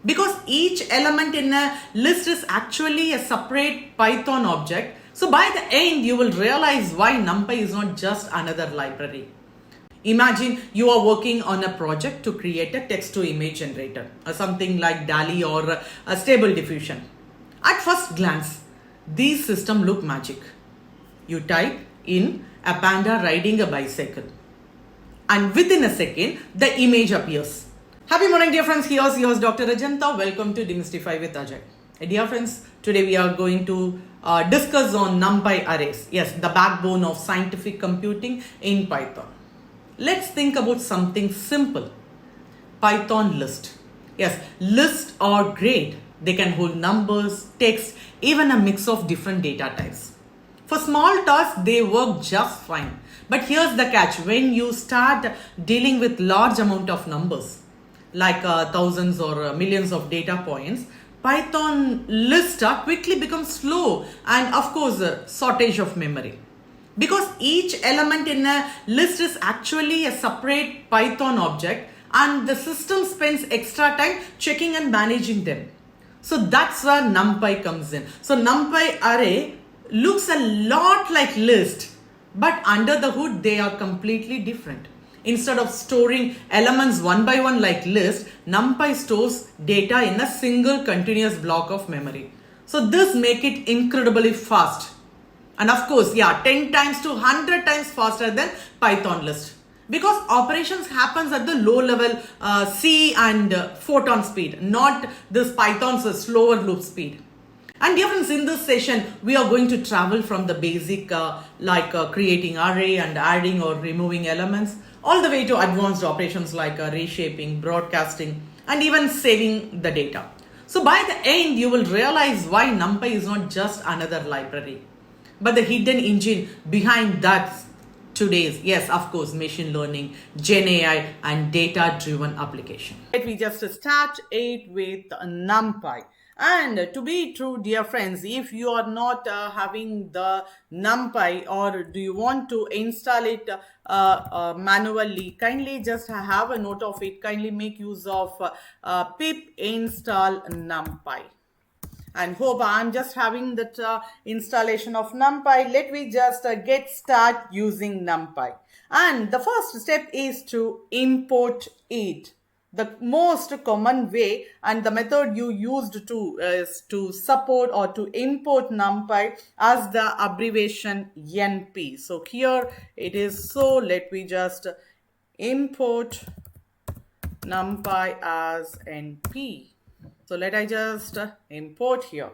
because each element in a list is actually a separate Python object. So by the end, you will realize why NumPy is not just another library. Imagine you are working on a project to create a text to image generator, or something like DALL-E or a Stable Diffusion. At first glance, these systems look magic. You type in a panda riding a bicycle, and within a second, the image appears. Happy morning, dear friends. Here's Dr. Ajanta. Welcome to Demystify with Ajay. Dear friends, today we are going to discuss on NumPy arrays. Yes, the backbone of scientific computing in Python. Let's think about something simple. Python list. Yes, lists are great. They can hold numbers, text, even a mix of different data types. For small tasks, they work just fine. But here's the catch. When you start dealing with large amount of numbers, like thousands or millions of data points, Python lists quickly become slow and of course shortage of memory. Because each element in a list is actually a separate Python object and the system spends extra time checking and managing them. So that's where NumPy comes in. So NumPy array looks a lot like list, but under the hood they are completely different. Instead of storing elements one by one like list, NumPy stores data in a single continuous block of memory. So this makes it incredibly fast. And of course, 10 times to 100 times faster than Python list. Because operations happens at the low level C and photon speed, not this Python's slower loop speed. And dear friends, in this session, we are going to travel from the basic creating array and adding or removing elements, all the way to advanced operations like reshaping, broadcasting, and even saving the data. So by the end, you will realize why NumPy is not just another library, but the hidden engine behind that today's, yes, of course, machine learning, Gen AI, and data-driven application. Let me just start it with NumPy. And to be true, dear friends, if you are not having the NumPy or do you want to install it manually, kindly just have a note of it. Kindly make use of pip install NumPy. And hope I'm just having that installation of NumPy. Let me just get start using NumPy. And the first step is to import it. The most common way and the method you used to is to support or to import NumPy as the abbreviation NP. So here it is. So let me just import NumPy as NP. So let I just import here.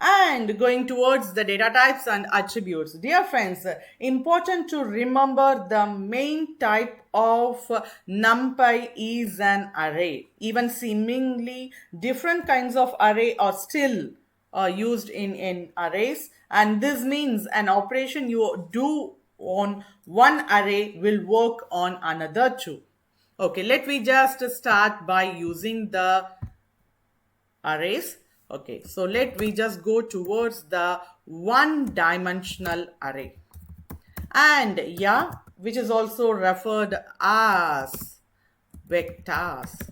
And going towards the data types and attributes. Dear friends, important to remember the main type of NumPy is an array. Even seemingly different kinds of array are still used in arrays. And this means an operation you do on one array will work on another too. Okay, let me just start by using the arrays. Okay, so let me just go towards the one-dimensional array, and which is also referred as vectors.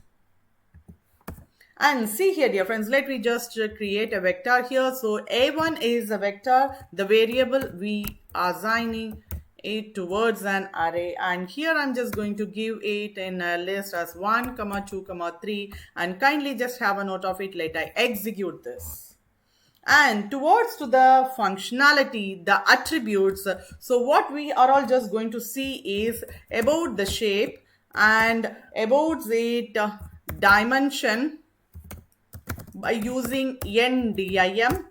And see here, dear friends, let me just create a vector here. So A1 is a vector, the variable we are assigning it towards an array, and here I'm just going to give it in a list as 1, 2, 3, and kindly just have a note of it. Let I execute this. And towards to the functionality, the attributes, so what we are all just going to see is about the shape and about it dimension by using NDIM,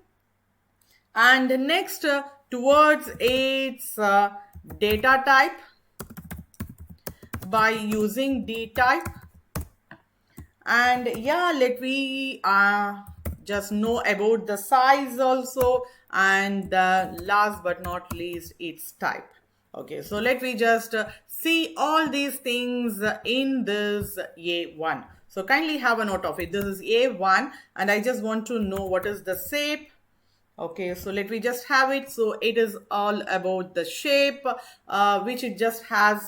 and next towards its data type by using dtype, and let me just know about the size also, and last but not least its type. Okay, so let me just see all these things in this A1. So kindly have a note of it. This is A1 and I just want to know what is the shape. Okay, so let me just have it. So it is all about the shape, which it just has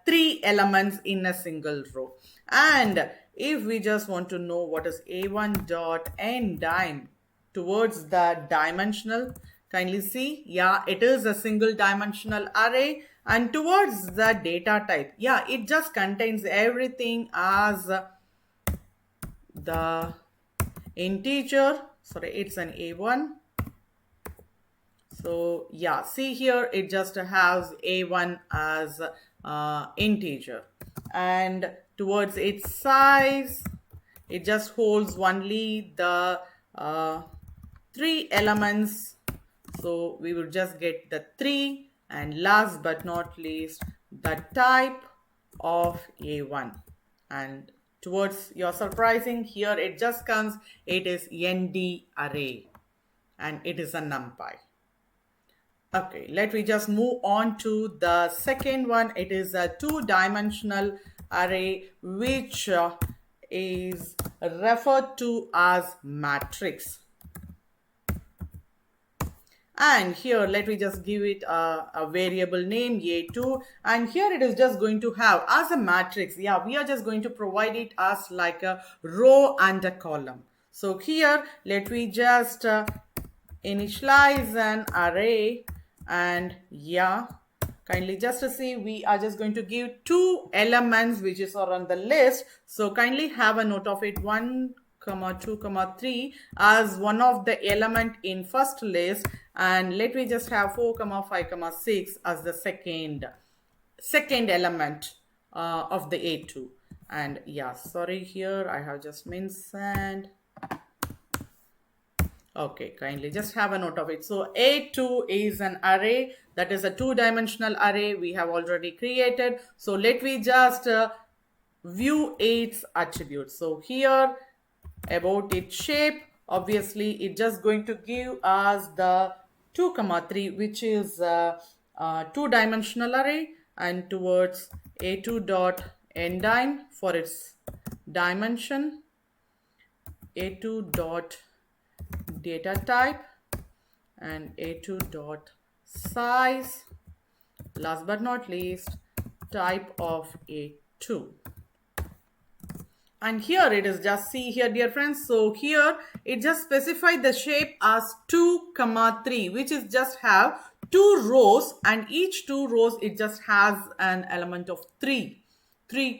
3 elements in a single row. And if we just want to know what is A1 dot N dim towards the dimensional, kindly see, yeah, it is a single dimensional array, and towards the data type, yeah, it just contains everything as the integer. Sorry, it's an A1. So yeah, see here, it just has A1 as integer, and towards its size, it just holds only the three elements. So we will just get the three, and last but not least, the type of A1. And towards your surprising, here it just comes, it is ND array, and it is a NumPy. Okay, let me just move on to the second one. It is a two-dimensional array which is referred to as matrix. And here, let me just give it a variable name A2, and here it is just going to have as a matrix. Yeah, we are just going to provide it as like a row and a column. So here, let me just initialize an array, and yeah, kindly just to see, we are just going to give two elements which is on the list. So kindly have a note of it, 1, 2, 3 as one of the element in first list, and let me just have 4, 5, 6 as the second element of the A2. And yeah, sorry, here I have just mentioned. Okay, kindly just have a note of it. So A2 is an array, that is a two-dimensional array we have already created. So let me just view its attributes. So here about its shape, obviously it just going to give us the 2, 3, which is a two-dimensional array, and towards A2 dot ndim for its dimension, A2 dot data type, and A2 dot size, last but not least, type of A2. And here it is, just see here, dear friends. So here it just specified the shape as 2, 3, which is just have two rows, and each two rows it just has an element of three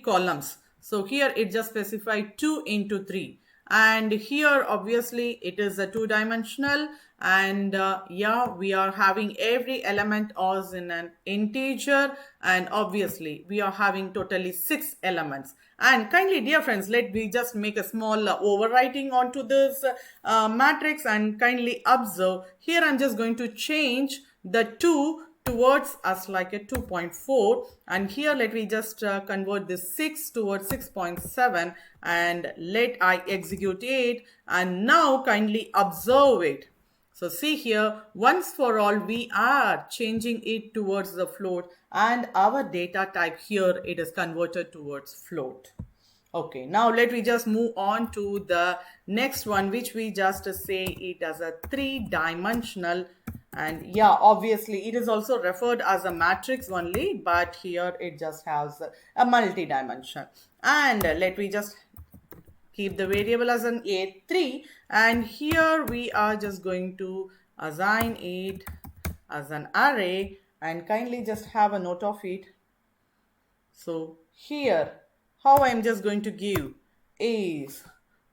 columns. So here it just specified 2 into 3, and here obviously it is a two-dimensional, and yeah, we are having every element as in an integer, and obviously we are having totally 6 elements. And kindly, dear friends, let me just make a small overwriting onto this matrix, and kindly observe here I'm just going to change the 2 towards us like a 2.4, and here let me just convert this 6 towards 6.7, and let I execute it, and now kindly observe it. So see here, once for all, we are changing it towards the float, and our data type here, it is converted towards float. Okay, now let me just move on to the next one, which we just say it as a three-dimensional. And yeah, obviously it is also referred as a matrix only, but here it just has a multi-dimension. And let me just keep the variable as an A3, and here we are just going to assign it as an array, and kindly just have a note of it. So here how I am just going to give is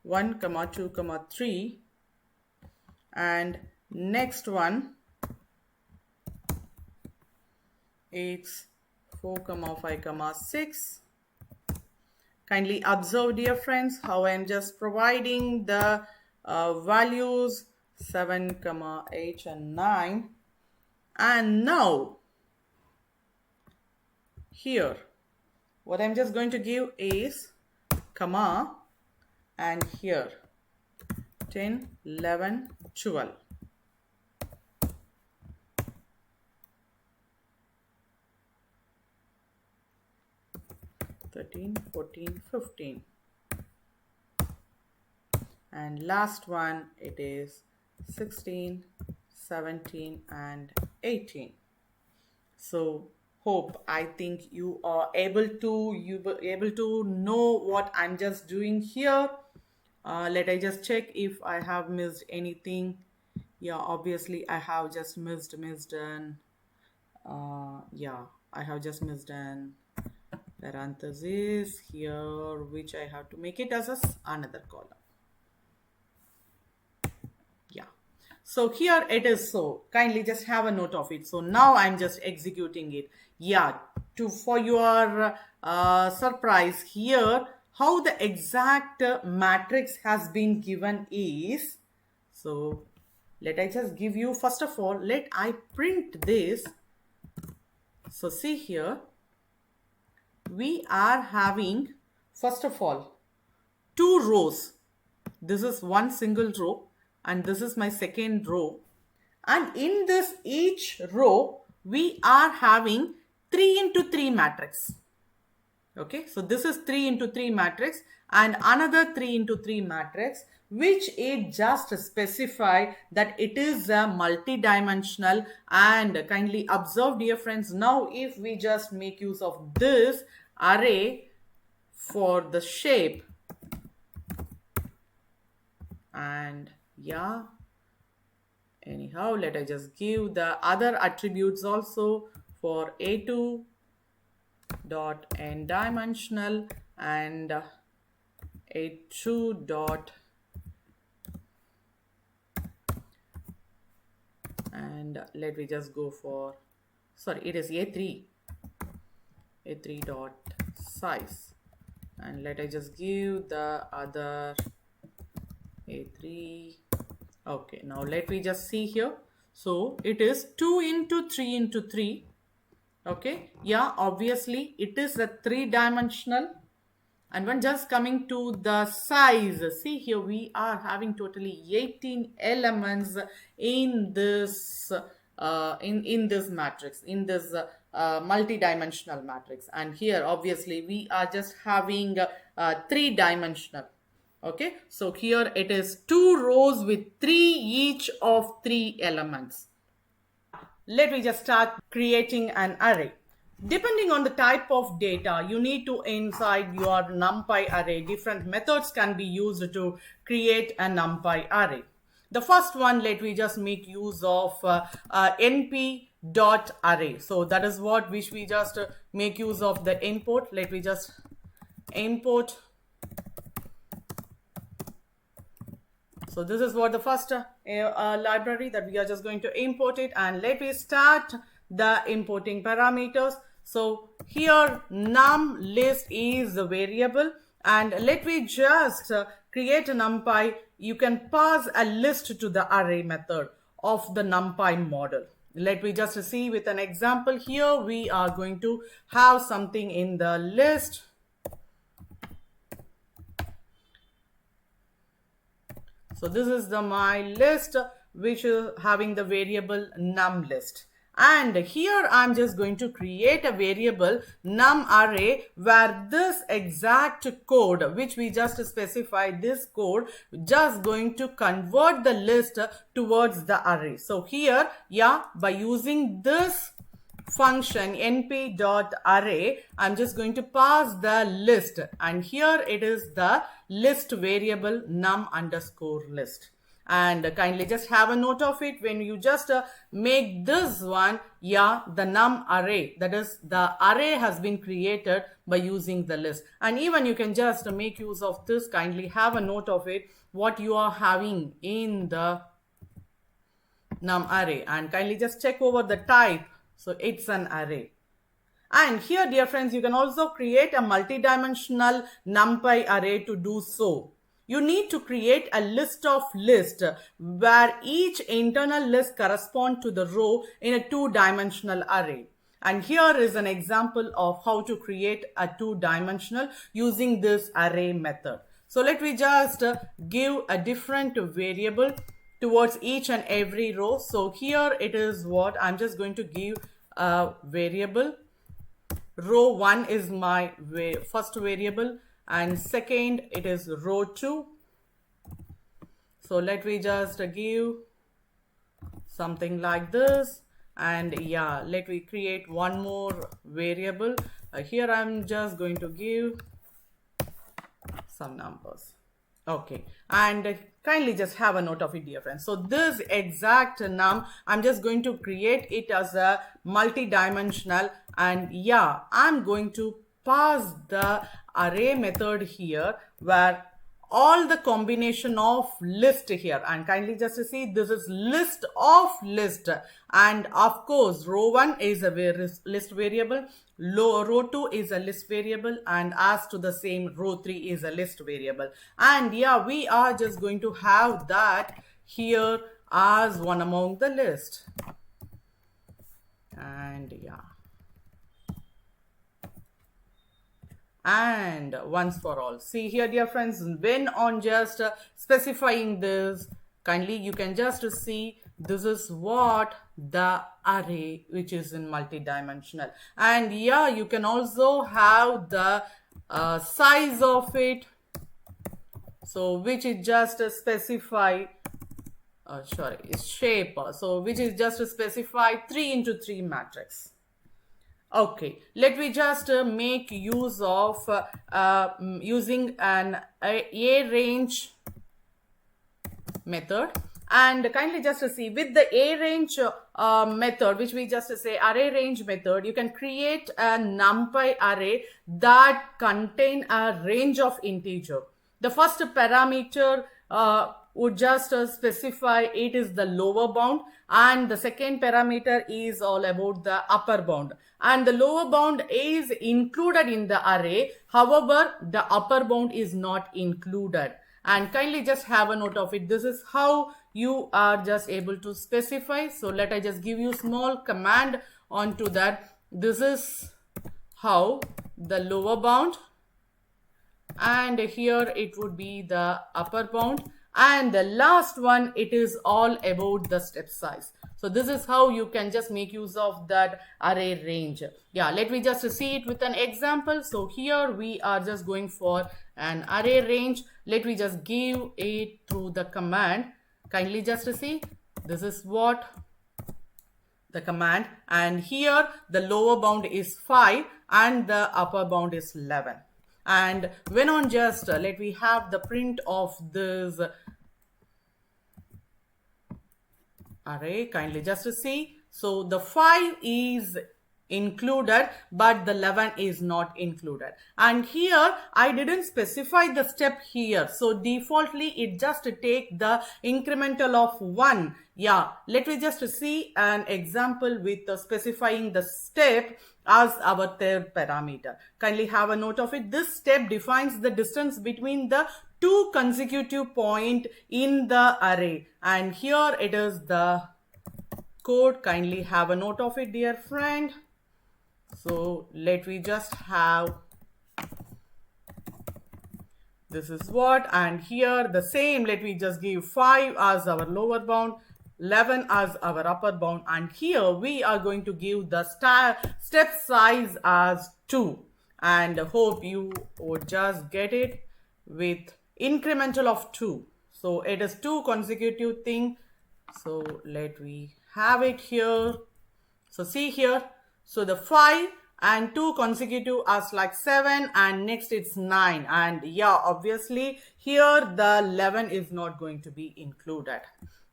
1, 2, 3, and next one it's 4, 5, 6. Kindly observe, dear friends, how I am just providing the values 7, 8, and 9. And now here what I'm just going to give is comma, and here 10, 11, 12. 13, 14, 15. And last one, it is 16, 17, and 18. So Hope I think you are able to know what I'm just doing here. Let I just check if I have missed anything. Yeah, obviously I have just missed an yeah, I have just missed an parenthesis here, which I have to make it as another column. Yeah, so here it is. So kindly just have a note of it. So now I'm just executing it. Yeah, to for your surprise here, how the exact matrix has been given is, so let I just give you, first of all, let I print this. So see here, we are having, first of all, two rows. This is one single row and this is my second row. And in this each row, we are having 3 into 3 matrix. Okay, so this is 3 into 3 matrix and another 3 into 3 matrix, which it just specify that it is a multi-dimensional. And kindly observe, dear friends, now if we just make use of this array for the shape, and yeah, anyhow, let I just give the other attributes also for A2 dot n dimensional and A2 dot, and let me just go for, sorry, it is A3 dot size, and let I just give the other A3. Okay, now let me just see here. So it is 2 into 3 into 3. Okay, yeah, obviously it is a 3-dimensional. And when just coming to the size, see here we are having totally 18 elements in this in this matrix, in this multi-dimensional matrix. And here obviously we are just having 3-dimensional. Okay, so here it is 2 rows with 3 each of 3 elements. Let me just start creating an array. Depending on the type of data you need to inside your NumPy array, different methods can be used to create a NumPy array. The first one, let me just make use of np dot array. So that is what which we just make use of the import. Let me just import. So this is what the first library that we are just going to import it, and let me start the importing parameters. So here num list is the variable, and let me just create a NumPy. You can pass a list to the array method of the NumPy model. Let me just see with an example. Here we are going to have something in the list. So this is the my list which is having the variable num list. And here I'm just going to create a variable num array where this exact code which we just specified, this code just going to convert the list towards the array. So here, yeah, by using this function np.array, I'm just going to pass the list, and here it is the list variable num underscore list. And kindly just have a note of it when you just make this one, yeah, the num array, that is the array has been created by using the list. And even you can just make use of this, kindly have a note of it what you are having in the num array, and kindly just check over the type. So it's an array. And here, dear friends, you can also create a multi-dimensional NumPy array. To do so, you need to create a list of lists where each internal list corresponds to the row in a 2-dimensional array. And here is an example of how to create a 2-dimensional using this array method. So let me just give a different variable towards each and every row. So here it is what I'm just going to give a variable. Row 1 is my first variable, and second it is row 2. So let me just give something like this. And yeah, let me create one more variable. Here I'm just going to give some numbers. Okay, and kindly just have a note of it, dear friends. So this exact num, I'm just going to create it as a multi-dimensional, and yeah, I'm going to pass the array method here where all the combination of list here, and kindly just to see this is list of list, and of course row 1 is a list variable, row 2 is a list variable, and as to the same row 3 is a list variable. And yeah, we are just going to have that here as one among the list. And yeah, and once for all, see here, dear friends, when on just specifying this, kindly you can just see this is what the array which is in multi-dimensional. And yeah, you can also have the size of it, so which is just specify is shape, so which is just to specify 3 into 3 matrix. Okay, let me just make use of using an a range method. And kindly just to see with the a range method, which we just say array range method, you can create a numpy array that contain a range of integer. The first parameter would just specify it is the lower bound, and the second parameter is all about the upper bound, and the lower bound is included in the array, however the upper bound is not included. And kindly just have a note of it. This is how you are just able to specify. So let I just give you small command onto that. This is how the lower bound, and here it would be the upper bound, and the last one, it is all about the step size. So this is how you can just make use of that array range. Yeah, let me just see it with an example. So here we are just going for an array range. Let me just give it through the command. Kindly just see, this is what the command, and here the lower bound is 5 and the upper bound is 11. And when on just let me have the print of this array, kindly just to see. So the 5 is included but the 11 is not included, and here I didn't specify the step here, so defaultly it just take the incremental of 1. Yeah, let me just see an example with specifying the step as our third parameter. Kindly have a note of it. This step defines the distance between the two consecutive point in the array, and here it is the code. Kindly have a note of it, dear friend. So let me just have, this is what, and here the same, let me just give 5 as our lower bound, 11 as our upper bound, and here we are going to give the step size as 2, and hope you would just get it with incremental of 2. So it is 2 consecutive thing. So let me have it here. So see here, so the 5 and 2 consecutive as like 7, and next it's 9, and yeah, obviously here the 11 is not going to be included.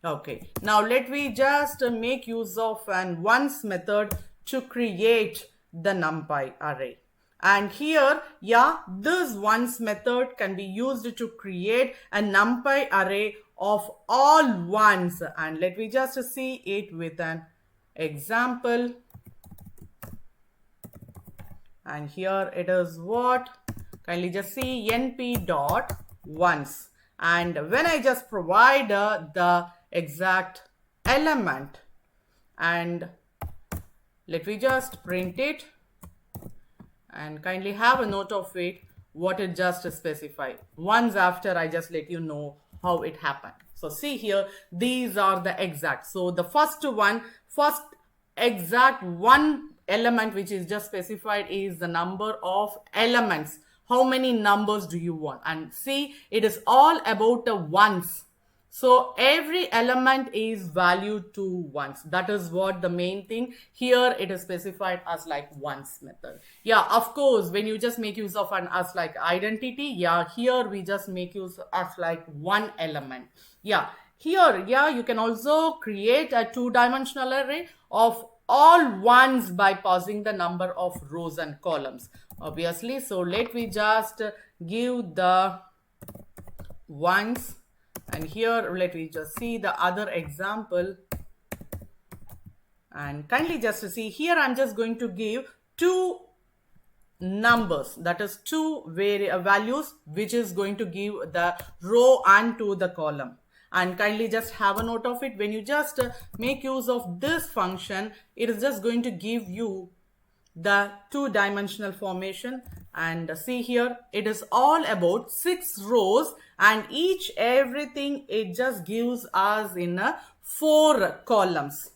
Okay, now let me just make use of an once method to create the numpy array. And here, yeah, this once method can be used to create a numpy array of all ones, and let me just see it with an example. And here it is what, kindly just see np dot once, and when I just provide the exact element, and let me just print it, and kindly have a note of it what it just specified. Once after I just let you know how it happened. So see here, these are the exact. So the first exact one element which is just specified is the number of elements. How many numbers do you want? And see, it is all about the ones. So every element is valued to once. That is what the main thing. Here it is specified as like once method. Yeah, of course, when you just make use of an as like identity, yeah, here we just make use as like one element. Yeah, here, yeah, you can also create a two-dimensional array of all ones by pausing the number of rows and columns. Obviously, so let me just give the ones, and here let me just see the other example, and kindly just to see here I'm just going to give two numbers, that is two values, which is going to give the row and to the column. And kindly just have a note of it. When you just make use of this function, it is just going to give you the two-dimensional formation. And see here, it is all about 6 rows, and everything it just gives us in 4 columns.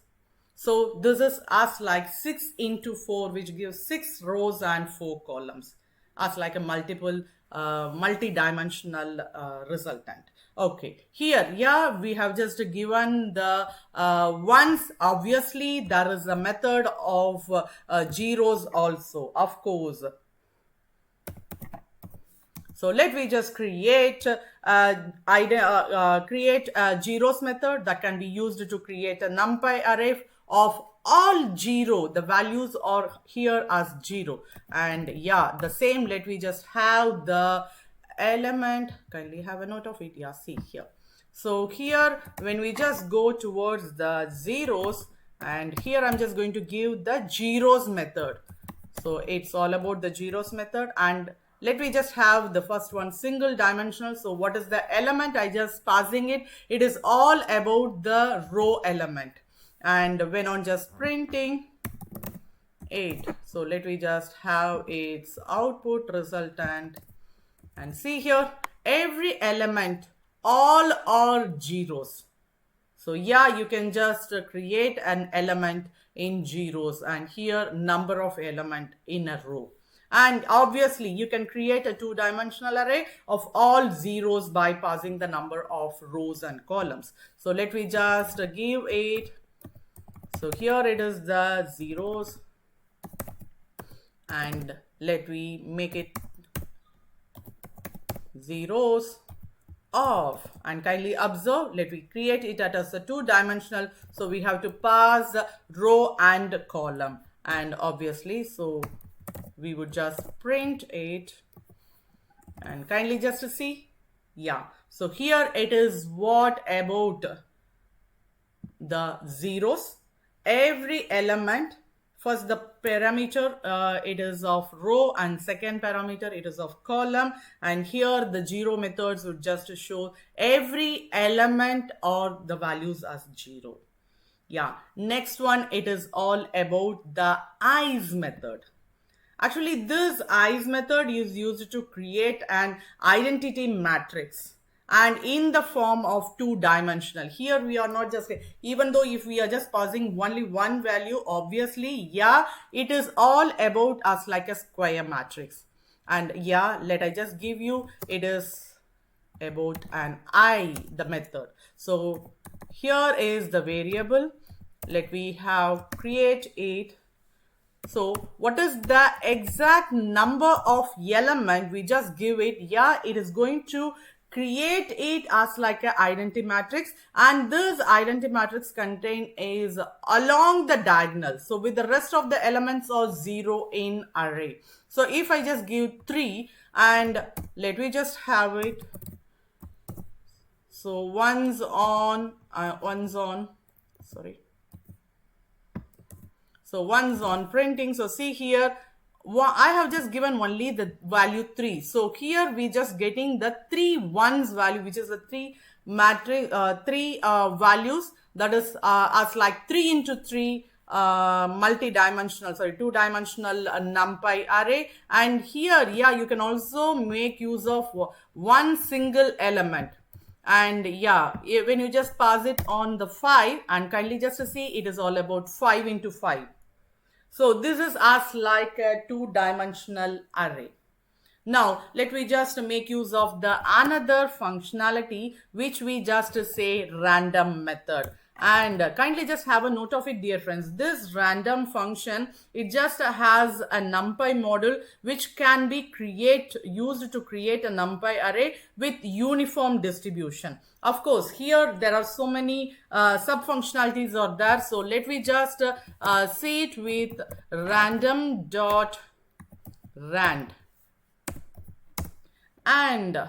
So this is as like 6 into 4, which gives 6 rows and 4 columns, as like a multi-dimensional resultant. Okay, here, yeah, we have just given the ones. Obviously, there is a method of zeros also, of course. So let me just create a zeros method that can be used to create a NumPy array of all 0. The values are here as 0. And yeah, the same, let me just have the element, kindly have a note of it. Yeah, see here. So here, when we just go towards the zeros, and here I'm just going to give the zeros method. So it's all about the zeros method. And let me just have the first one, single dimensional. So what is the element? I just passing it. It is all about the row element. And when on just printing 8. So let me just have its output resultant. And see here, every element, all are zeros. So yeah, you can just create an element in zeros, and here number of element in a row. And obviously you can create a two-dimensional array of all zeros by passing the number of rows and columns. So let me just give it. So here it is the zeros, and let me make it zeros of, and kindly observe, let me create it as a two-dimensional. So we have to pass row and column, and obviously so we would just print it, and kindly just to see, yeah, so here it is what about the zeros. Every element, first the parameter it is of row, and second parameter it is of column. And here the zero methods would just show every element or the values as 0. Yeah, next one, it is all about the eyes method. Actually, this eyes method is used to create an identity matrix, and in the form of two-dimensional. Here we are not just, even though if we are just passing only one value, obviously, yeah, it is all about us like a square matrix. And yeah, let I just give you, it is about an eye, the method. So here is the variable. Let me have create it. So what is the exact number of element? We just give it. Yeah, it is going to create it as like an identity matrix, and this identity matrix contain is along the diagonal. So with the rest of the elements are 0 in array. So if I just give 3, and let me just have it. So one's on, sorry. So one's on printing. So see here, I have just given only the value 3. So here we just getting the 3 ones value, which is the 3 matrix, 3 values, that is as like 3 into 3 multi-dimensional, sorry, two-dimensional NumPy array. And here, yeah, you can also make use of one single element. And yeah, when you just pass it on the 5, and kindly just to see, it is all about 5 into 5. So this is as like a two-dimensional array. Now, let me just make use of the another functionality which we just say random method. And kindly just have a note of it, dear friends. This random function, it just has a NumPy module which can be used to create a NumPy array with uniform distribution. Of course, here there are so many sub functionalities are there. So let me just see it with random.rand. And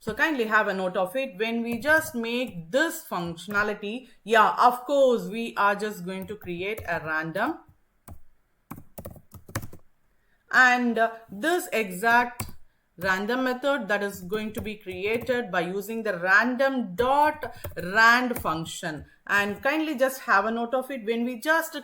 so kindly have a note of it. When we just make this functionality, yeah, of course, we are just going to create a random. And this exact random method that is going to be created by using the random.rand function. And kindly just have a note of it. When we just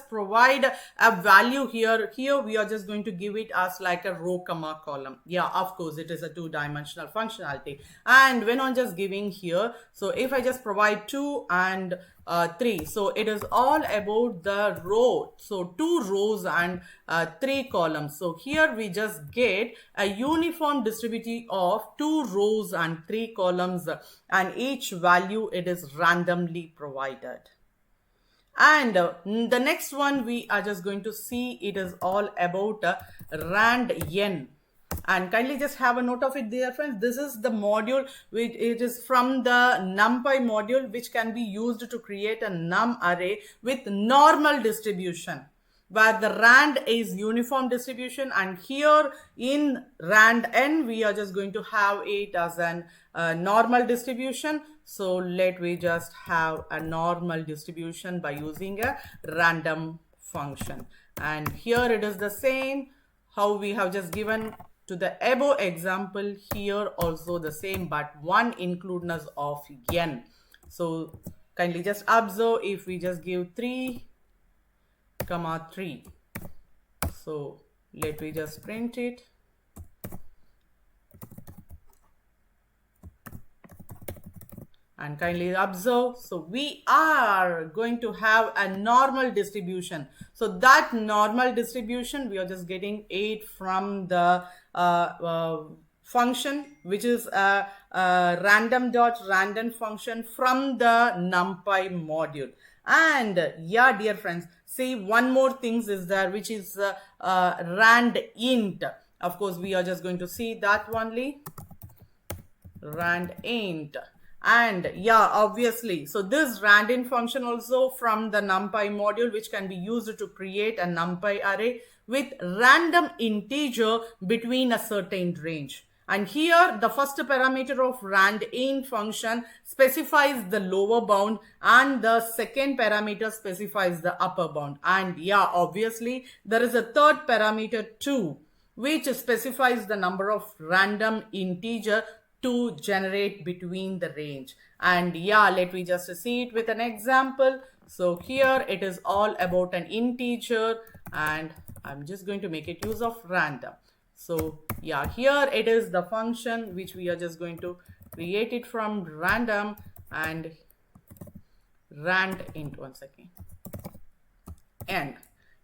provide a value here we are just going to give it as like a row comma column. Yeah, of course, it is a two-dimensional functionality. And when I'm just giving here, so if I just provide 2 and 3, so it is all about the row. So 2 rows and 3 columns. So here we just get a uniform distribution of 2 rows and 3 columns, and each value it is randomly provided. And the next one we are just going to see, it is all about rand n. And kindly just have a note of it, dear friends. This is the module which it is from the NumPy module which can be used to create a num array with normal distribution, where the rand is uniform distribution, and here in rand n we are just going to have it as an normal distribution. So let me just have a normal distribution by using a random function. And here it is the same how we have just given to the above example. Here also the same, but one includeness of n. So kindly just observe, if we just give 3, 3. So let me just print it. And kindly observe, so we are going to have a normal distribution. So that normal distribution we are just getting 8 from the function which is a random.random function from the NumPy module. And yeah, dear friends, see, one more things is there which is rand int. Of course, we are just going to see that only, rand int. And yeah, obviously, so this randint function also from the NumPy module which can be used to create a NumPy array with random integer between a certain range. And here the first parameter of randint function specifies the lower bound, and the second parameter specifies the upper bound. And yeah, obviously there is a third parameter too which specifies the number of random integer to generate between the range. And yeah, let me just see it with an example. So here it is all about an integer, and I'm just going to make it use of random. So yeah, here it is the function which we are just going to create it from random and rand int. One second. And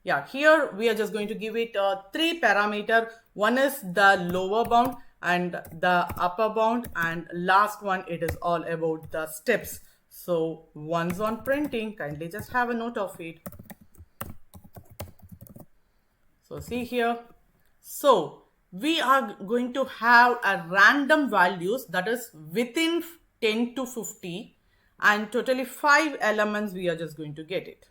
yeah, here we are just going to give it 3 parameter. One is the lower bound and the upper bound, and last one it is all about the steps. So once on printing, kindly just have a note of it. So see here, so we are going to have a random values that is within 10 to 50, and totally 5 elements we are just going to get it.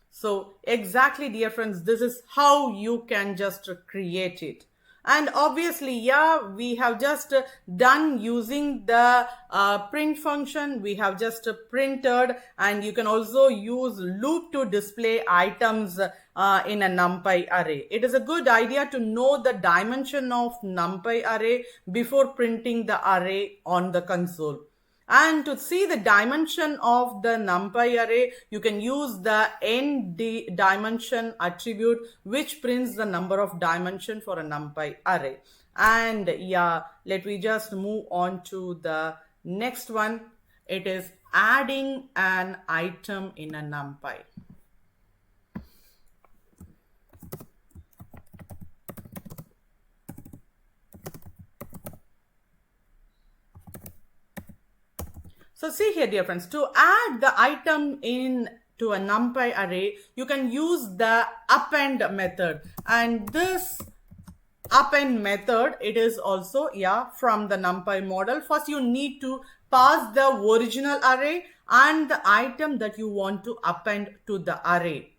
So exactly, dear friends, this is how you can just create it. And obviously, yeah, we have just done using the print function. We have just printed, and you can also use loop to display items in a NumPy array. It is a good idea to know the dimension of NumPy array before printing the array on the console. And to see the dimension of the NumPy array, you can use the nDimension attribute, which prints the number of dimension for a NumPy array. And yeah, let me just move on to the next one. It is adding an item in a NumPy. So see here, dear friends, to add the item in to a NumPy array, you can use the append method. And this append method, it is also from the NumPy model. First you need to pass the original array and the item that you want to append to the array,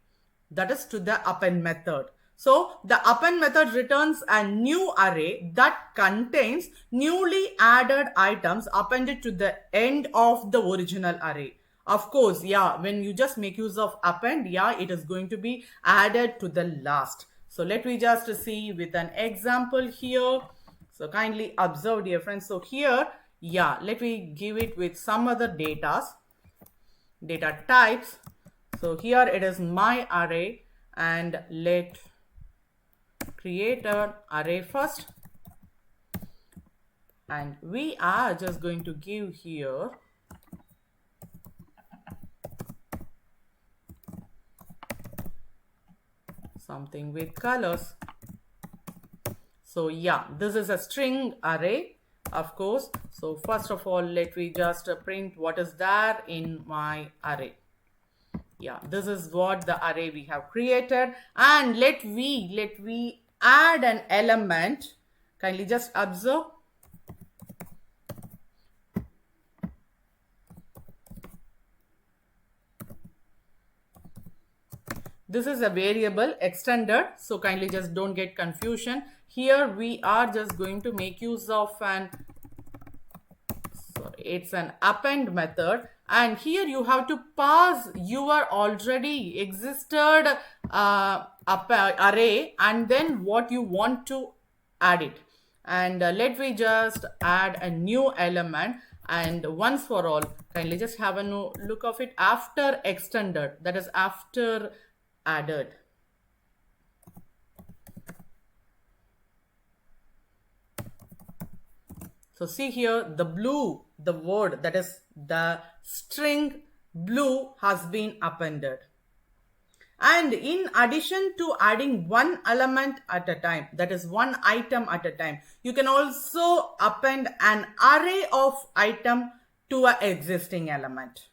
that is to the append method. So the append method returns a new array that contains newly added items appended to the end of the original array. Of course, when you just make use of append, it is going to be added to the last. So let me just see with an example here. So kindly observe, dear friends. So here, let me give it with some other data types. So here it is my array, and let create an array first, and we are just going to give here something with colors. So this is a string array, of course. So first of all, let me just print what is there in my array. This is what the array we have created, and let we add an element. Kindly just observe. This is a variable extended, so kindly just don't get confusion. Here we are just going to make use of it's an append method, and here you have to pass your already existed array and then what you want to add it. And let me just add a new element, and once for all, kindly just have a look of it after extended, that is after added. So see here, the blue, the word, that is the string blue, has been appended. And in addition to adding one element at a time, that is one item at a time, you can also append an array of item to an existing element.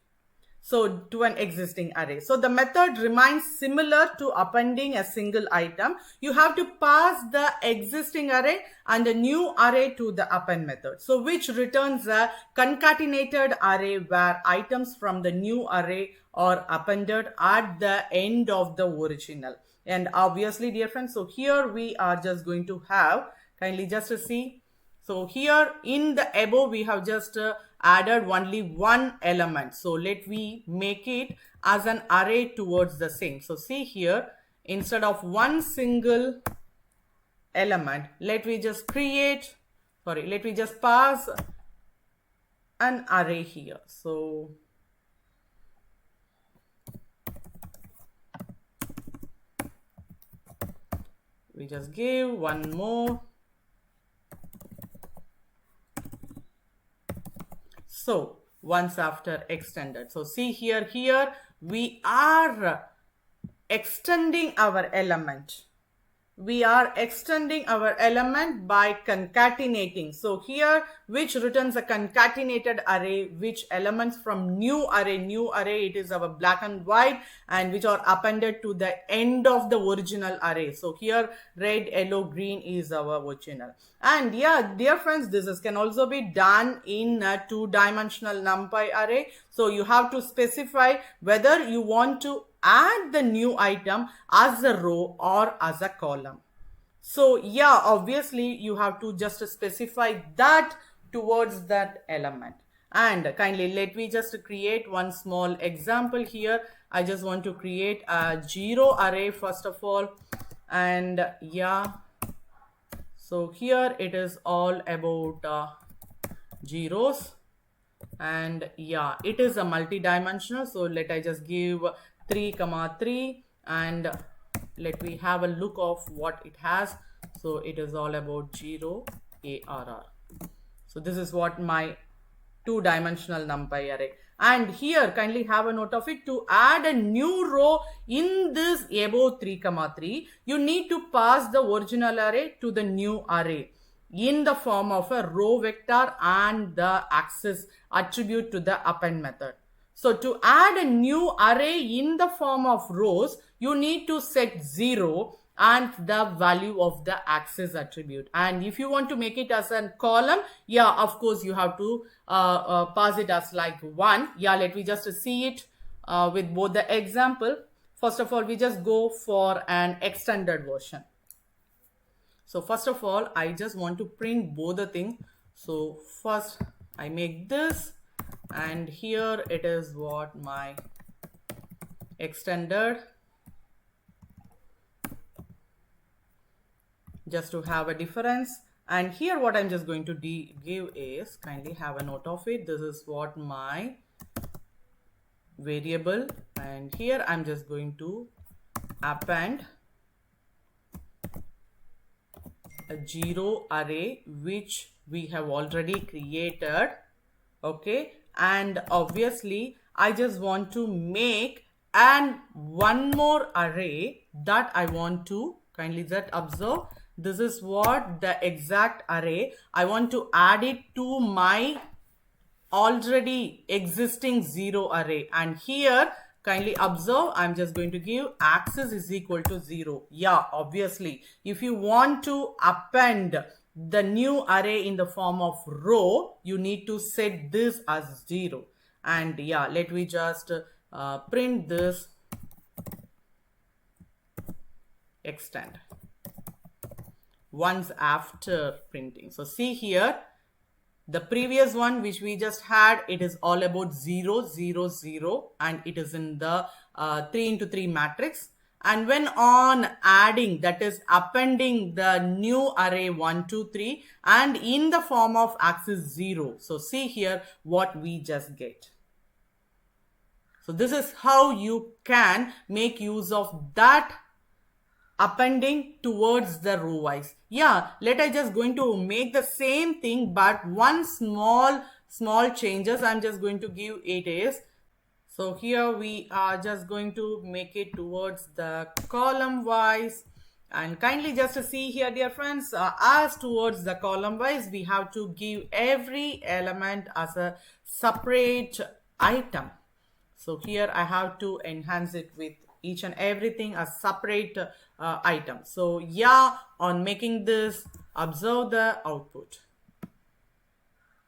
So to an existing array. So the method remains similar to appending a single item. You have to pass the existing array and a new array to the append method. So which returns a concatenated array where items from the new array are appended at the end of the original. And obviously, dear friends, so here we are just going to have, kindly just to see. So here in the above we have just added only one element. So let we make it as an array towards the same. So see here, instead of one single element, let me just pass an array here. So we just give one more. So once after extended. So see here we are extending our element. We are extending our element by concatenating. So here, which returns a concatenated array, which elements from new array, it is our black and white, and which are appended to the end of the original array. So here, red, yellow, green is our original. And dear friends, this can also be done in a two-dimensional NumPy array. So you have to specify whether you want to add the new item as a row or as a column. So obviously you have to just specify that towards that element. And kindly let me just create one small example here. I just want to create a 0 array first of all. And so here it is all about zeros. And it is a multi-dimensional. So let I just give 3, 3, and let me have a look of what it has. So it is all about 0 ARR. So this is what my two-dimensional NumPy array. And here kindly have a note of it. To add a new row in this above 3, 3, you need to pass the original array to the new array. in the form of a row vector and the access attribute to the append method. So to add a new array in the form of rows, you need to set 0 and the value of the access attribute. And if you want to make it as a column, yeah, of course you have to pass it as like 1. Yeah, let me just see it with both the example. First of all, we just go for an extended version. So first of all, I just want to print both the thing. So first I make this, and here it is what my extended, just to have a difference. And here what I'm just going to give is, kindly have a note of it, this is what my variable, and here I'm just going to append a 0 array which we have already created. Okay, and obviously I just want to make and one more array that I want to, kindly just observe, this is what the exact array I want to add it to my already existing 0 array. And here kindly observe, I'm just going to give access is equal to 0. Yeah, obviously if you want to append the new array in the form of row, you need to set this as 0. And yeah, let me just print this extend once after printing. So see here, the previous one which we just had, it is all about 0, 0, 0, and it is in the 3 into 3 matrix. And when on adding, that is appending the new array 1, 2, 3 and in the form of access 0. So see here what we just get. So this is how you can make use of that appending towards the row wise. Yeah, let I just going to make the same thing, but one small changes I'm just going to give it is. So here we are just going to make it towards the column wise, and kindly just to see here, dear friends, as towards the column wise, we have to give every element as a separate item. So here I have to enhance it with each and everything as separate item. So yeah, on making this, observe the output.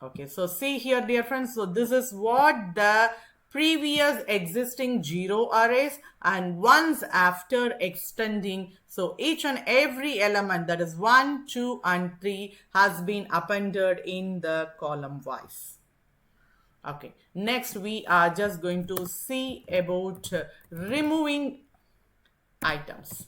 Okay, so see here, dear friends, so this is what the previous existing 0 arrays, and once after extending, so each and every element, that is 1, 2 and 3, has been appended in the column wise. Okay, next we are just going to see about removing items.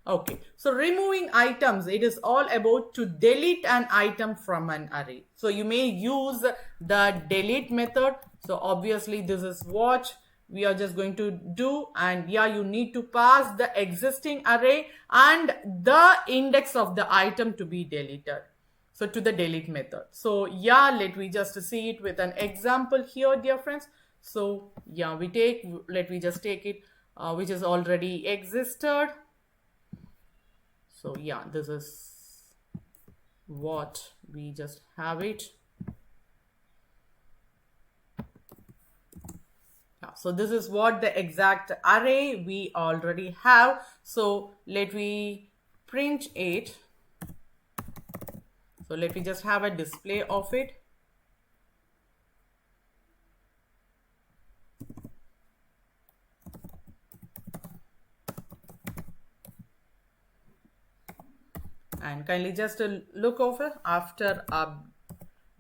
Okay, so removing items, it is all about to delete an item from an array. So you may use the delete method. So obviously this is what we are just going to do, and yeah, you need to pass the existing array and the index of the item to be deleted. So to the delete method. So yeah, let me just see it with an example here, dear friends. So yeah, let me just take it which is already existed. So yeah, this is what we just have it. Yeah, so this is what the exact array we already have. So let me print it. So let me just have a display of it. And kindly just look over after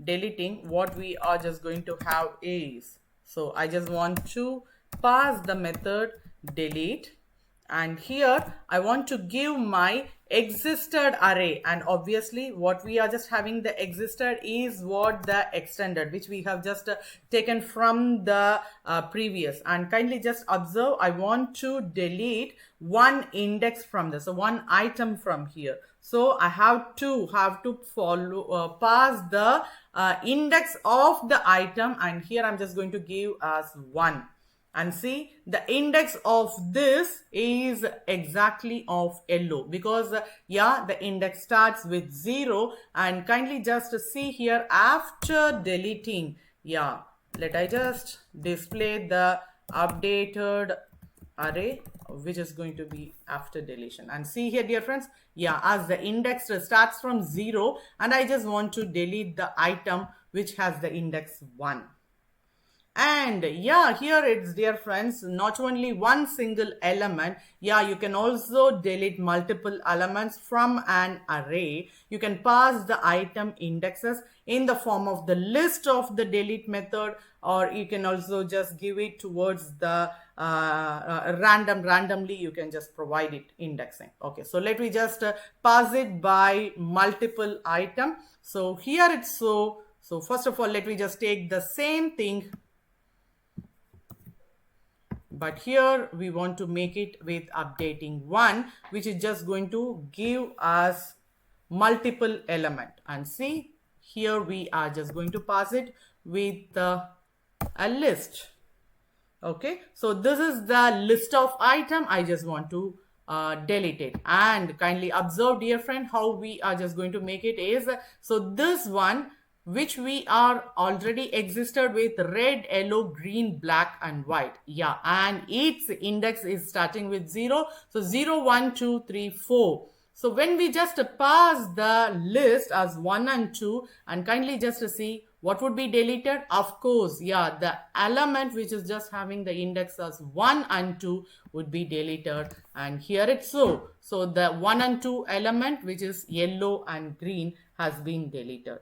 deleting, what we are just going to have is, so I just want to pass the method delete, and here I want to give my existed array, and obviously what we are just having the existed is what the extended, which we have just taken from the previous. And kindly just observe, I want to delete one index from this, so one item from here. So I have to follow pass the index of the item, and here I'm just going to give as 1. And see, the index of this is exactly of yellow because yeah, the index starts with 0. And kindly just see here, after deleting, yeah, let I just display the updated array which is going to be after deletion. And see here, dear friends, yeah, as the index starts from 0 and I just want to delete the item which has the index 1. And yeah, here it's, dear friends, not only one single element. Yeah, you can also delete multiple elements from an array. You can pass the item indexes in the form of the list of the delete method, or you can also just give it towards the randomly you can just provide it indexing. Okay, so let me just pass it by multiple item. So here it's so first of all, let me just take the same thing, but here we want to make it with updating 1, which is just going to give us multiple element. And see, here we are just going to pass it with a list. Okay, so this is the list of item. I just want to delete it. And kindly observe, dear friend, how we are just going to make it is, so this one which we are already existed with red, yellow, green, black and white. Yeah, and its index is starting with 0. So 0, 1, 2, 3, 4. So when we just pass the list as 1 and 2, and kindly just see what would be deleted. Of course, yeah, the element which is just having the index as 1 and 2 would be deleted. And here it's so the 1 and 2 element, which is yellow and green, has been deleted.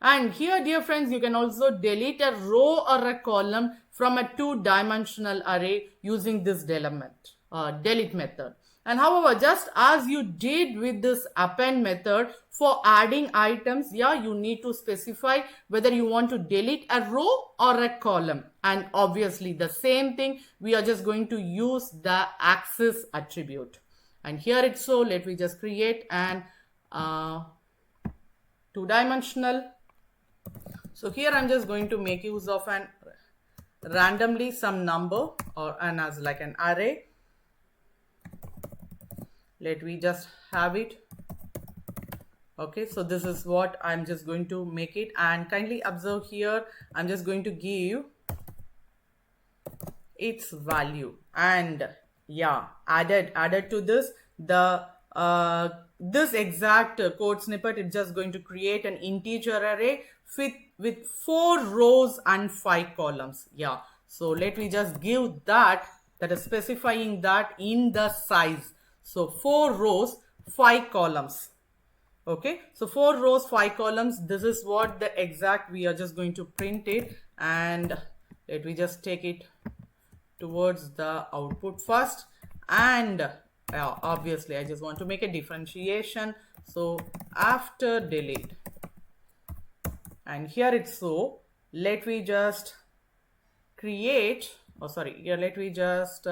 And here, dear friends, you can also delete a row or a column from a two-dimensional array using this delete method. And however, just as you did with this append method for adding items, yeah, you need to specify whether you want to delete a row or a column. And obviously the same thing, we are just going to use the axis attribute. And here it's so, let me just create an two-dimensional. So here I'm just going to make use of an randomly some number or an as like an array. Let me just have it. Okay, so this is what I'm just going to make it. And kindly observe here, I'm just going to give its value. And yeah, added to this, the this exact code snippet is just going to create an integer array with 4 rows and 5 columns. Yeah, so let me just give that is specifying that in the size. So 4 rows, 5 columns. Okay, so 4 rows, 5 columns. This is what the exact we are just going to print it. And let me just take it towards the output first. And obviously I just want to make a differentiation. So after delete, and here it's so, let me just create, here let me just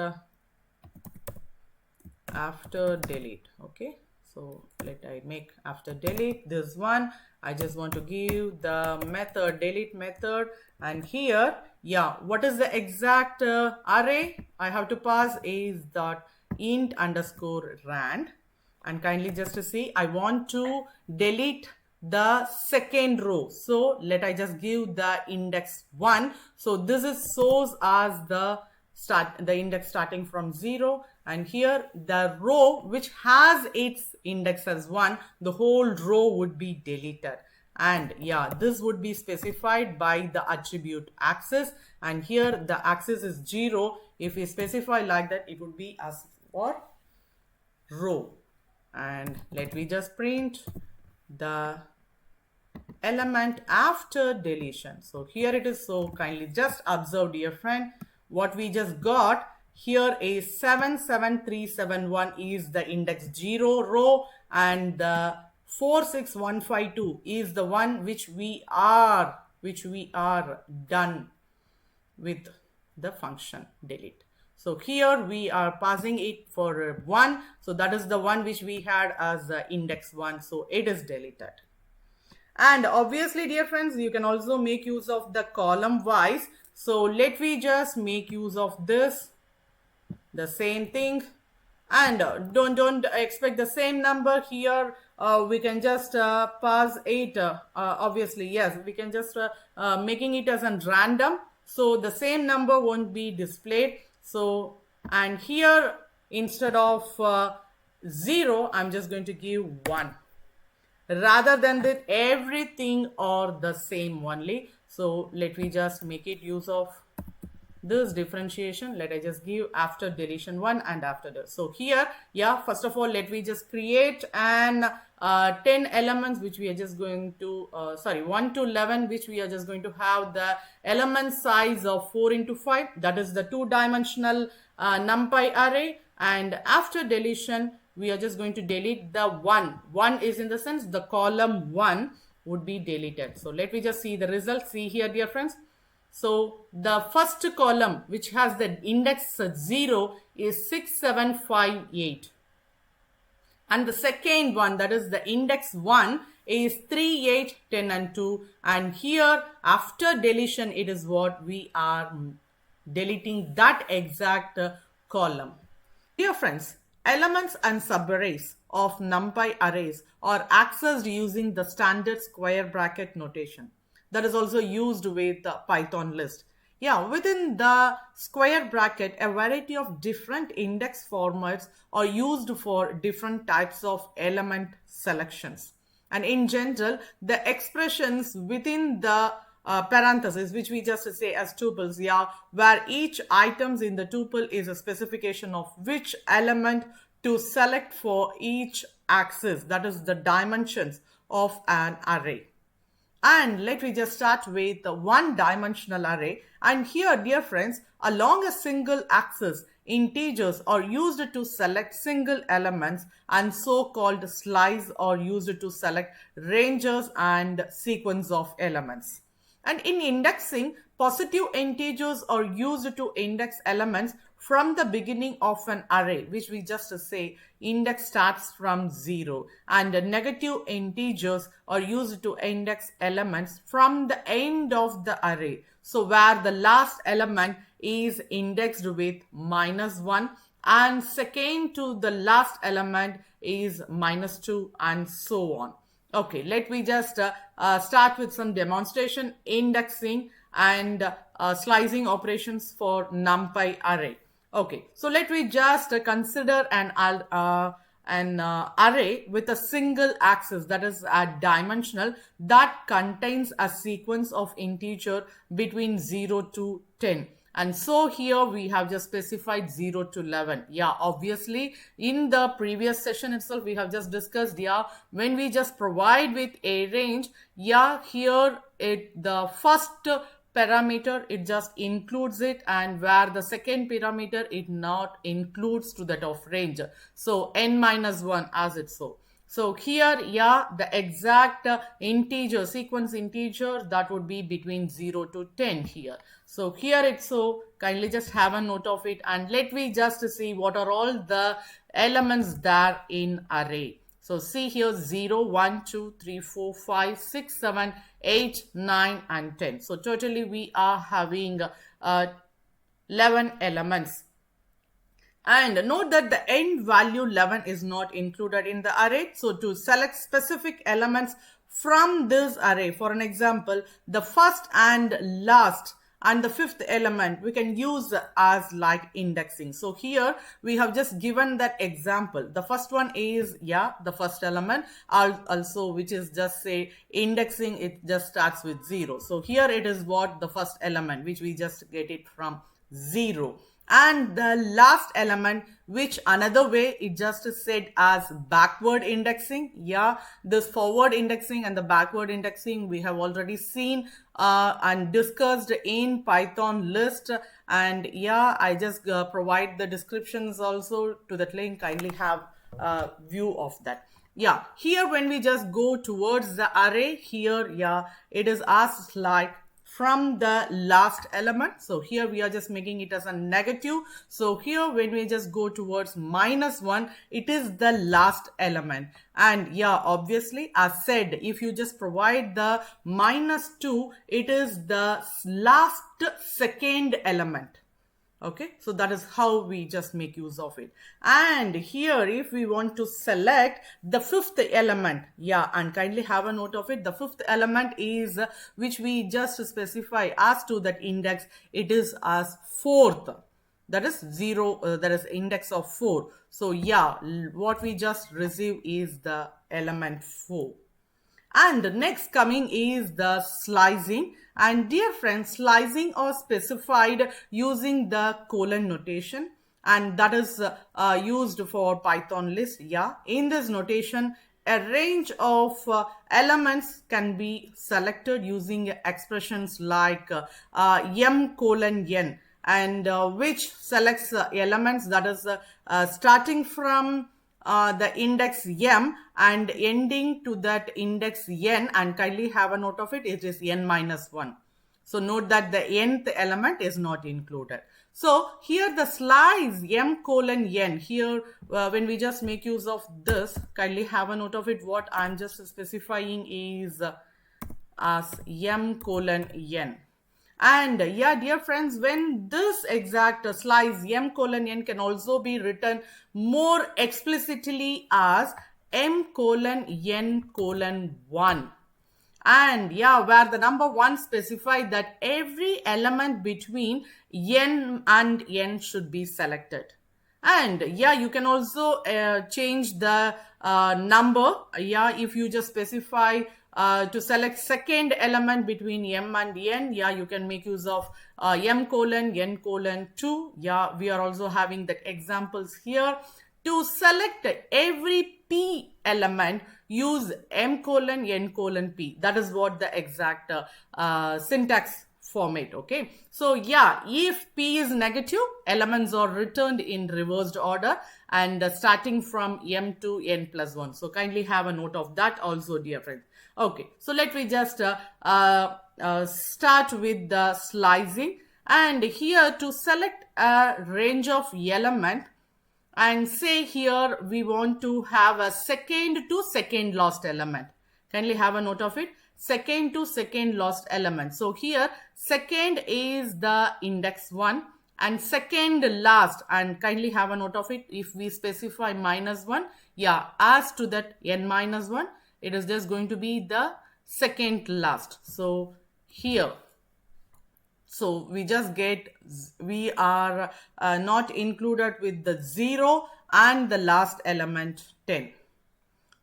after delete. Okay, so let I make after delete this one. I just want to give the method delete method. And here, yeah, what is the exact array I have to pass is dot int underscore rand. And kindly just to see, I want to delete the second row. So let I just give the index 1. So this is shows as the index starting from 0. And here the row which has its index as 1, the whole row would be deleted. And yeah, this would be specified by the attribute axis. And here the axis is 0. If we specify like that, it would be as for row. And let me just print the element after deletion. So here it is. So kindly just observe, dear friend, what we just got here is 77371 is the index 0 row, and the 46152 is the one which we are done with the function delete. So here we are passing it for 1. So that is the one which we had as index 1. So it is deleted. And obviously, dear friends, you can also make use of the column wise. So let me just make use of this, the same thing, and don't expect the same number here. We can just pass it, obviously, yes, we can just making it as a random, so the same number won't be displayed. So, and here instead of 0, I'm just going to give 1, rather than that everything or the same only. So let me just make it use of this differentiation. Let I just give after deletion 1 and after this. So here, yeah, first of all, let me just create an 10 elements which we are just going to 1 to 11, which we are just going to have the element size of 4 into 5, that is the 2-dimensional numpy array. And after deletion, we are just going to delete the 1 is in the sense the column 1 would be deleted. So let me just see the result. See here, dear friends. So the first column, which has the index 0, is 6758. And the second one, that is the index 1, is 3, 8, 10 and 2. And here after deletion, it is what we are deleting that exact column. Dear friends, elements and subarrays of NumPy arrays are accessed using the standard square bracket notation that is also used with the Python list. Yeah, within the square bracket, a variety of different index formats are used for different types of element selections. And in general, the expressions within the parentheses, which we just say as tuples, yeah, where each items in the tuple is a specification of which element to select for each axis, that is the dimensions of an array. And let me just start with the one-dimensional array. And here, dear friends, along a single axis, integers are used to select single elements, and so-called slice are used to select ranges and sequence of elements. And in indexing, positive integers are used to index elements from the beginning of an array, which we just say index starts from 0, and negative integers are used to index elements from the end of the array. So where the last element is indexed with -1 and second to the last element is -2 and so on. Okay, let me just start with some demonstration, indexing and slicing operations for NumPy array. Okay, so let me just consider an array with a single axis, that is a dimensional, that contains a sequence of integer between 0 to 10. And so here we have just specified 0 to 11. Yeah, obviously in the previous session itself we have just discussed, yeah, when we just provide with a range, yeah, here the first parameter it just includes it, and where the second parameter it not includes to that of range. So n-1 as it so. So here, yeah, the exact integer, sequence integer, that would be between 0 to 10 here. So here it's so, kindly just have a note of it, and let me just see what are all the elements there in array. So see here 0, 1, 2, 3, 4, 5, 6, 7, 8, 9 and 10. So totally we are having 11 elements. And note that the end value 11 is not included in the array. So to select specific elements from this array, for an example, the first and last and the fifth element we can use as like indexing. So here we have just given that example. The first one is, yeah, the first element, also which is just say indexing, it just starts with 0. So here it is what the first element, which we just get it from 0. And the last element, which another way it just is said as backward indexing. Yeah, this forward indexing and the backward indexing we have already seen and discussed in Python list. And yeah, I just provide the descriptions also to that link. Kindly have a view of that. Yeah, here when we just go towards the array, here, yeah, it is asked like from the last element. So here we are just making it as a negative. So here when we just go towards -1, it is the last element. And yeah, obviously as said, if you just provide the -2, it is the last second element. Okay, so that is how we just make use of it. And here if we want to select the fifth element, yeah, and kindly have a note of it, the fifth element is which we just specify as to that index, it is as fourth, that is 0, that is index of 4. So yeah, what we just receive is the element 4. And next coming is the slicing. And dear friends, slicing are specified using the colon notation, and that is used for Python list. Yeah, in this notation, a range of elements can be selected using expressions like m:n, and which selects elements that is starting from the index m and ending to that index n, and kindly have a note of it, it is n-1. So note that the nth element is not included. So here the slice m:n, here when we just make use of this, kindly have a note of it, what I'm just specifying is as m:n. And yeah, dear friends, when this exact slice m:n can also be written more explicitly as m:n:1. And yeah, where the number 1 specifies that every element between n and n should be selected. And yeah, you can also change the number. Yeah, if you just specify to select second element between m and n, yeah, you can make use of m:n:2. Yeah, we are also having the examples here. To select every p element, use m:n:p. That is what the exact syntax format. Okay, so yeah, if p is negative, elements are returned in reversed order and starting from m to n+1. So kindly have a note of that also, dear friends. Okay, so let me just start with the slicing. And here to select a range of element, and say here we want to have a second to second last element. Kindly have a note of it, second to second last element. So here second is the index 1 and second last, and kindly have a note of it, if we specify -1, yeah, as to that n-1, it is just going to be the second last. So here, so we just get, we are not included with the 0 and the last element 10.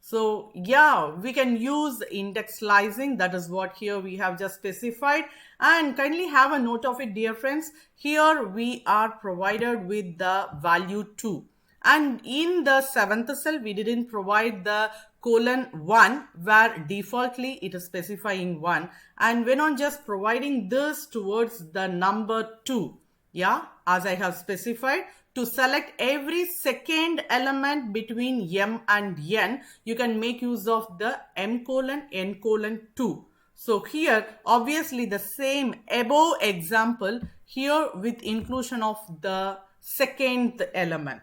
So yeah, we can use index slicing. That is what here we have just specified. And kindly have a note of it, dear friends. Here we are provided with the value 2. And in the 7th cell, we didn't provide the :1, where defaultly it is specifying 1. And when on just providing this towards the number 2, yeah, as I have specified, to select every second element between m and n, you can make use of the m:n:2. So here, obviously the same above example here with inclusion of the second element.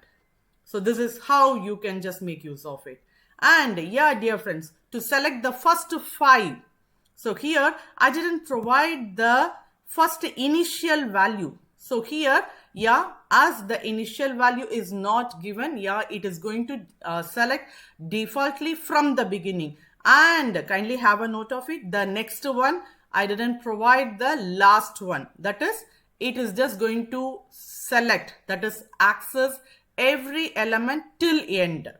So this is how you can just make use of it. And yeah, dear friends, to select the first 5. So here I didn't provide the first initial value. So here, yeah, as the initial value is not given, yeah, it is going to select defaultly from the beginning. And kindly have a note of it, the next one, I didn't provide the last one. That is, it is just going to select, that is access every element till end.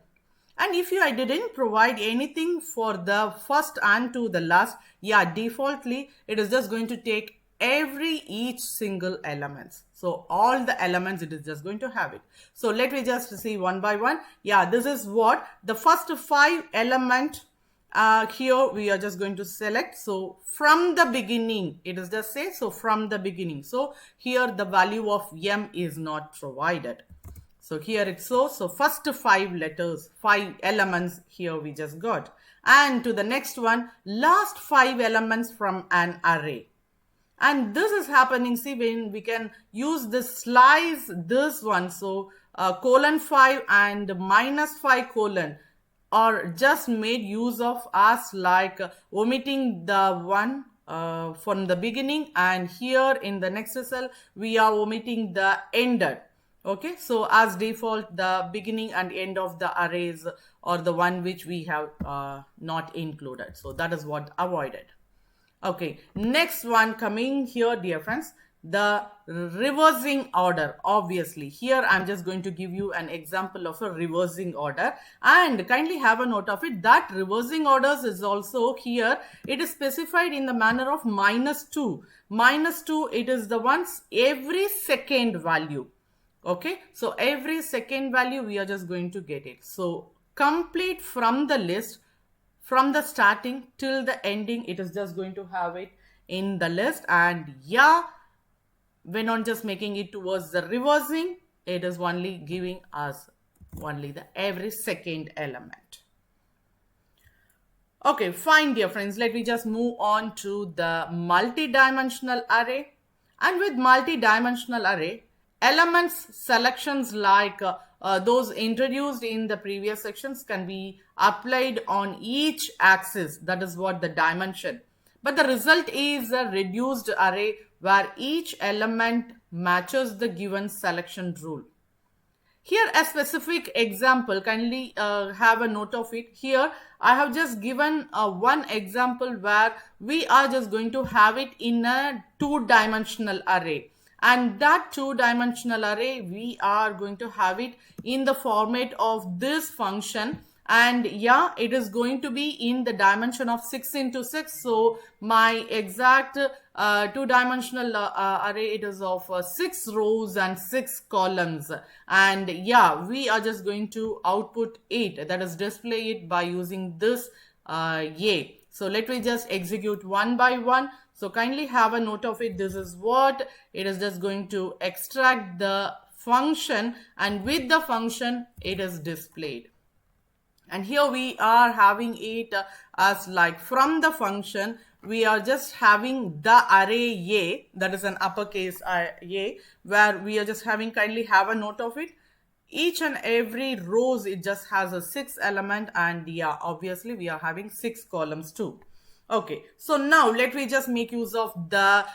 And if I didn't provide anything for the first and to the last, yeah, defaultly it is just going to take each single elements. So all the elements it is just going to have it. So let me just see one by one. Yeah, this is what the first 5 element here we are just going to select. So from the beginning, it is just say, so from the beginning. So here the value of m is not provided. So here it shows, so first 5 letters, 5 elements here we just got. And to the next one, last 5 elements from an array. And this is happening, see, when we can use this slice this one. So colon 5 and minus 5 colon or just made use of us like omitting the one from the beginning, and here in the next cell we are omitting the ended. Okay, so as default the beginning and end of the arrays or the one which we have not included, so that is what avoided. Okay, next one coming here, dear friends, the reversing order. Obviously, here I'm just going to give you an example of a reversing order, and kindly have a note of it that reversing orders is also here. It is specified in the manner of -2. -2, it is the ones every second value. Okay, so every second value we are just going to get it. So complete from the list, from the starting till the ending, it is just going to have it in the list. And yeah, when on just making it towards the reversing, it is only giving us only the every second element. Okay, fine, dear friends, let me just move on to the multi-dimensional array. And with multi-dimensional array, elements selections like those introduced in the previous sections can be applied on each axis. That is what the dimension. But the result is a reduced array where each element matches the given selection rule. Here a specific example, kindly have a note of it. Here I have just given one example where we are just going to have it in a two-dimensional array. And that two-dimensional array, we are going to have it in the format of this function. And yeah, it is going to be in the dimension of 6 into 6. So my exact two-dimensional array, it is of 6 rows and 6 columns. And yeah, we are just going to output it, that is display it by using this A. So let me just execute one by one. So kindly have a note of it. This is what it is just going to extract the function, and with the function it is displayed. And here we are having it as like from the function, we are just having the array A, that is an uppercase A, where we are just having, kindly have a note of it. Each and every rows, it just has a 6 element, and yeah, obviously we are having 6 columns too. Okay, so now let me just make use of the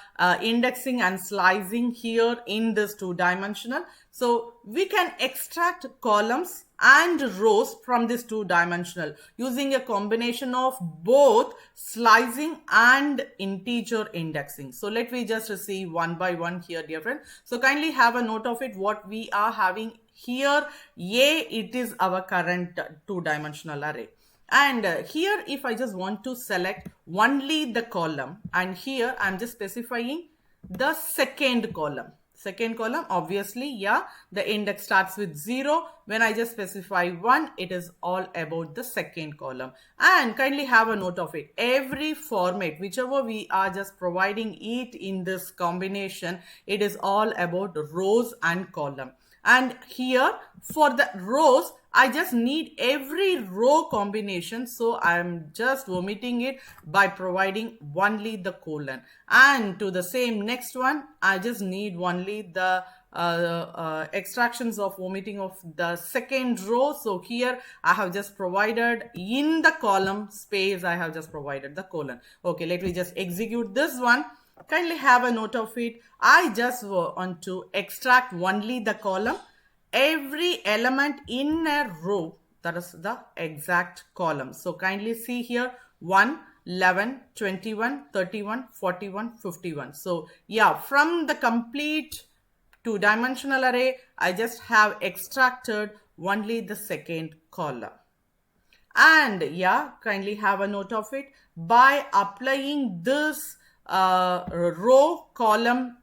indexing and slicing here in this two-dimensional. So we can extract columns and rows from this two-dimensional using a combination of both slicing and integer indexing. So let me just see one by one here, dear friend. So kindly have a note of it. What we are having here, A, it is our current two-dimensional array. And here if I just want to select only the column, and here I'm just specifying the second column. Second column, obviously, yeah, the index starts with 0. When I just specify 1, it is all about the second column. And kindly have a note of it. Every format, whichever we are just providing it in this combination, it is all about rows and column. And here for the rows, I just need every row combination, so I'm just omitting it by providing only the colon. And to the same next one, I just need only the extractions of omitting of the second row. So here I have just provided in the column space, I have just provided the colon. Okay, let me just execute this one. Kindly have a note of it. I just want to extract only the column. Every element in a row, that is the exact column. So kindly see here 1, 11, 21, 31, 41, 51. So yeah, from the complete two-dimensional array, I just have extracted only the second column. And yeah, kindly have a note of it. By applying this row column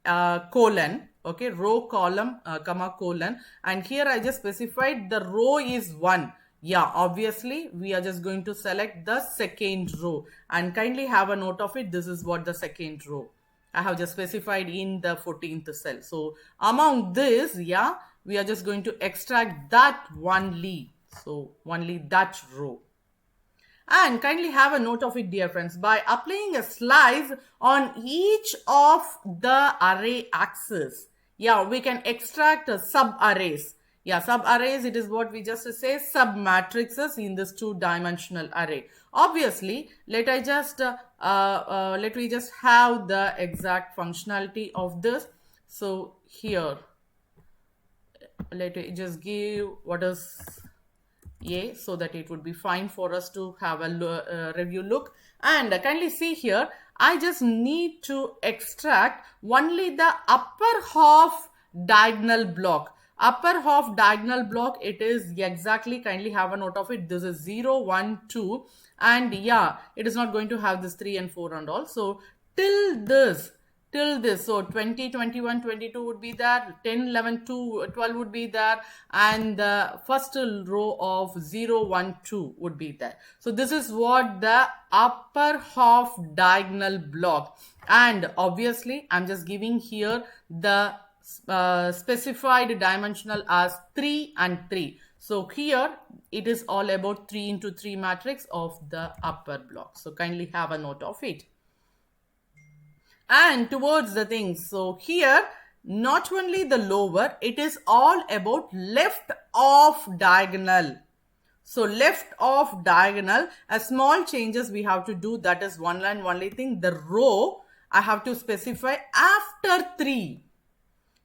colon, okay, row column comma colon, and here I just specified the row is 1. Yeah, obviously we are just going to select the second row, and kindly have a note of it. This is what the second row I have just specified in the 14th cell. So among this, yeah, we are just going to extract that only. So only that row. And kindly have a note of it, dear friends. By applying a slice on each of the array axis, yeah, we can extract sub-arrays. Yeah, sub-arrays, it is what we just say, sub-matrices in this two-dimensional array. Obviously, let me just have the exact functionality of this. So here, let me just give what is A, so that it would be fine for us to have a review look. And kindly see here, I just need to extract only the upper half diagonal block. Upper half diagonal block, it is exactly, kindly have a note of it, this is 0, 1, 2, and yeah, it is not going to have this 3 and 4 and all. So till this, so 20, 21, 22 would be there, 10, 11, 2, 12 would be there, and the first row of 0, 1, 2 would be there. So this is what the upper half diagonal block. And obviously I'm just giving here the specified dimensional as 3 and 3. So here it is all about 3 into 3 matrix of the upper block. So kindly have a note of it. And towards the things, so here not only the lower, it is all about left of diagonal. So left of diagonal, a small changes we have to do, that is one line only thing. The row I have to specify after 3.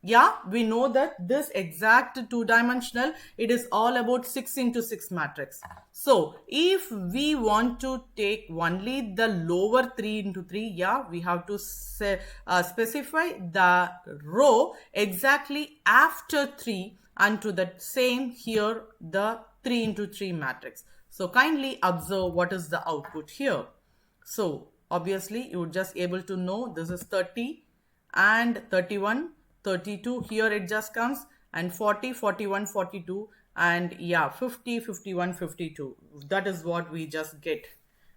Yeah, we know that this exact two-dimensional, it is all about 6 into 6 matrix. So if we want to take only the lower 3 into 3, yeah, we have to specify the row exactly after 3, and to the same here the 3 into 3 matrix. So kindly observe what is the output here. So obviously you would just able to know this is 30 and 31, 32, here it just comes, and 40, 41, 42, and yeah, 50, 51, 52. That is what we just get.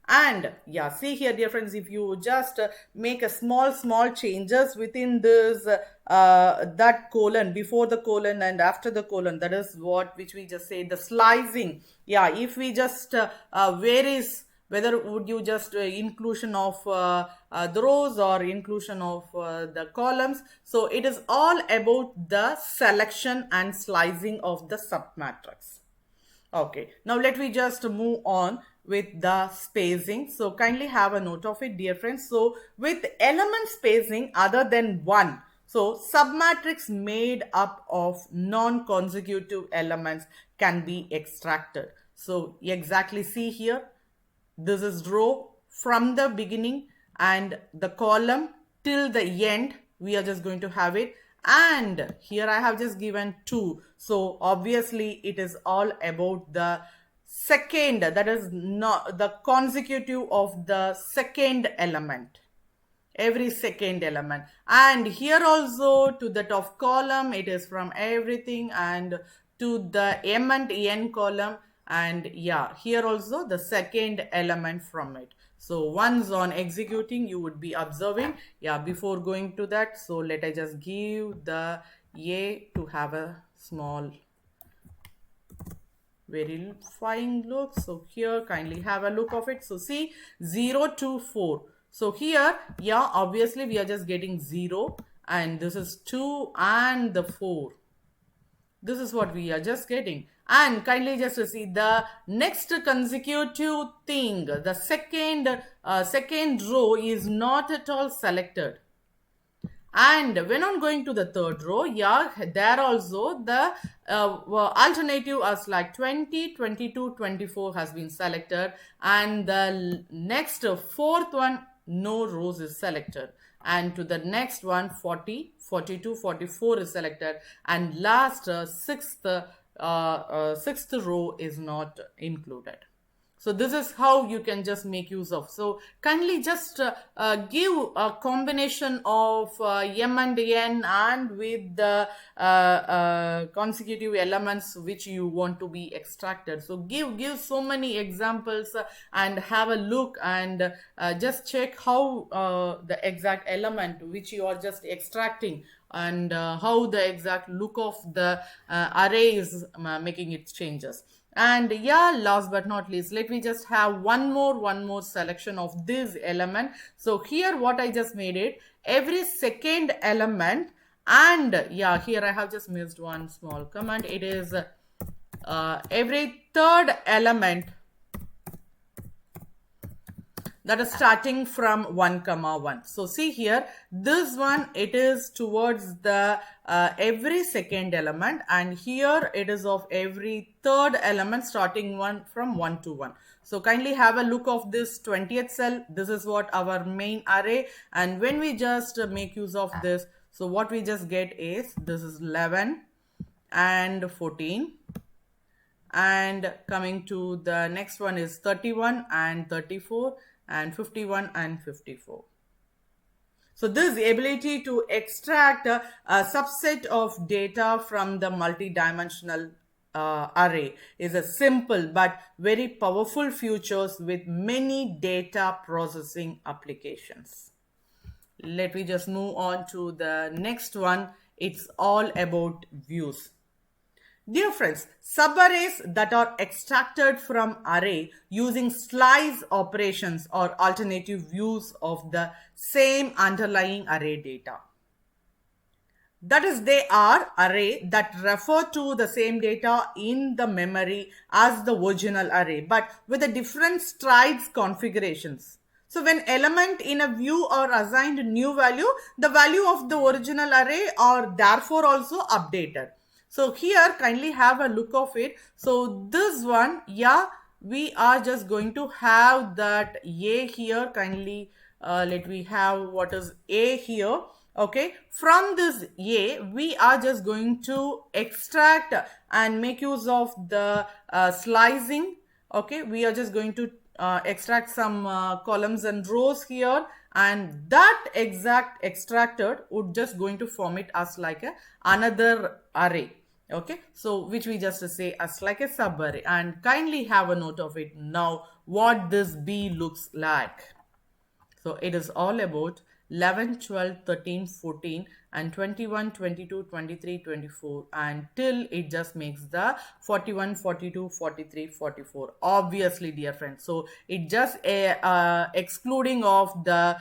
And yeah, see here, dear friends, if you just make a small changes within this that colon, before the colon and after the colon, that is what which we just say the slicing. Yeah, if we just varies whether would you just inclusion of the rows or inclusion of the columns. So it is all about the selection and slicing of the submatrix. Okay, now let me just move on with the spacing. So kindly have a note of it, dear friends. So with element spacing other than 1, so submatrix made up of non-consecutive elements can be extracted. So exactly see here, this is row from the beginning and the column till the end, we are just going to have it. And here I have just given 2. So obviously it is all about the second, that is not the consecutive of the second element, every second element. And here also to that of column, it is from everything, and to the m and n column, and yeah, here also the second element from it. So once on executing, you would be observing, yeah, before going to that, so let I just give the A to have a small verifying look. So here kindly have a look of it. So see 0 to 4. So here, yeah, obviously we are just getting 0, and this is 2 and the 4. This is what we are just getting. And kindly just to see the next consecutive thing, the second row is not at all selected. And when I'm going to the third row, yeah, there also the alternative as like 20, 22, 24 has been selected, and the next fourth one, no rows is selected, and to the next one 40, 42, 44 is selected, and last sixth row is not included. So this is how you can just make use of. So kindly just give a combination of m and n and with the consecutive elements which you want to be extracted. So give so many examples and have a look, and just check how the exact element which you are just extracting, and how the exact look of the array is making its changes. And yeah, last but not least, let me just have one more selection of this element. So here what I just made it, every second element, and yeah, here I have just missed one small command. It is every third element that is starting from 1 comma 1. So see here, this one, it is towards the every second element, and here it is of every third element starting from 1 to 1. So kindly have a look of this 20th cell. This is what our main array, and when we just make use of this, so what we just get is, this is 11 and 14, and coming to the next one is 31 and 34 and 51 and 54. So this ability to extract a subset of data from the multi-dimensional array is a simple but very powerful features with many data processing applications. Let me just move on to the next one. It's all about views. Dear friends, subarrays that are extracted from array using slice operations or alternative views of the same underlying array data. That is, they are array that refer to the same data in the memory as the original array, but with a different strides configurations. So when element in a view are assigned new value, the value of the original array are therefore also updated. So here kindly have a look of it. So this one, yeah, we are just going to have that A here. Kindly let me have what is A here. Okay, from this A, we are just going to extract and make use of the slicing. Okay, we are just going to extract some columns and rows here, and that exact extracted would just going to form it as like another array. Okay, so which we just say as like a subarray, and kindly have a note of it now what this B looks like. So it is all about 11, 12, 13, 14 and 21, 22, 23, 24 until it just makes the 41, 42, 43, 44. Obviously, dear friends. So it just excluding of the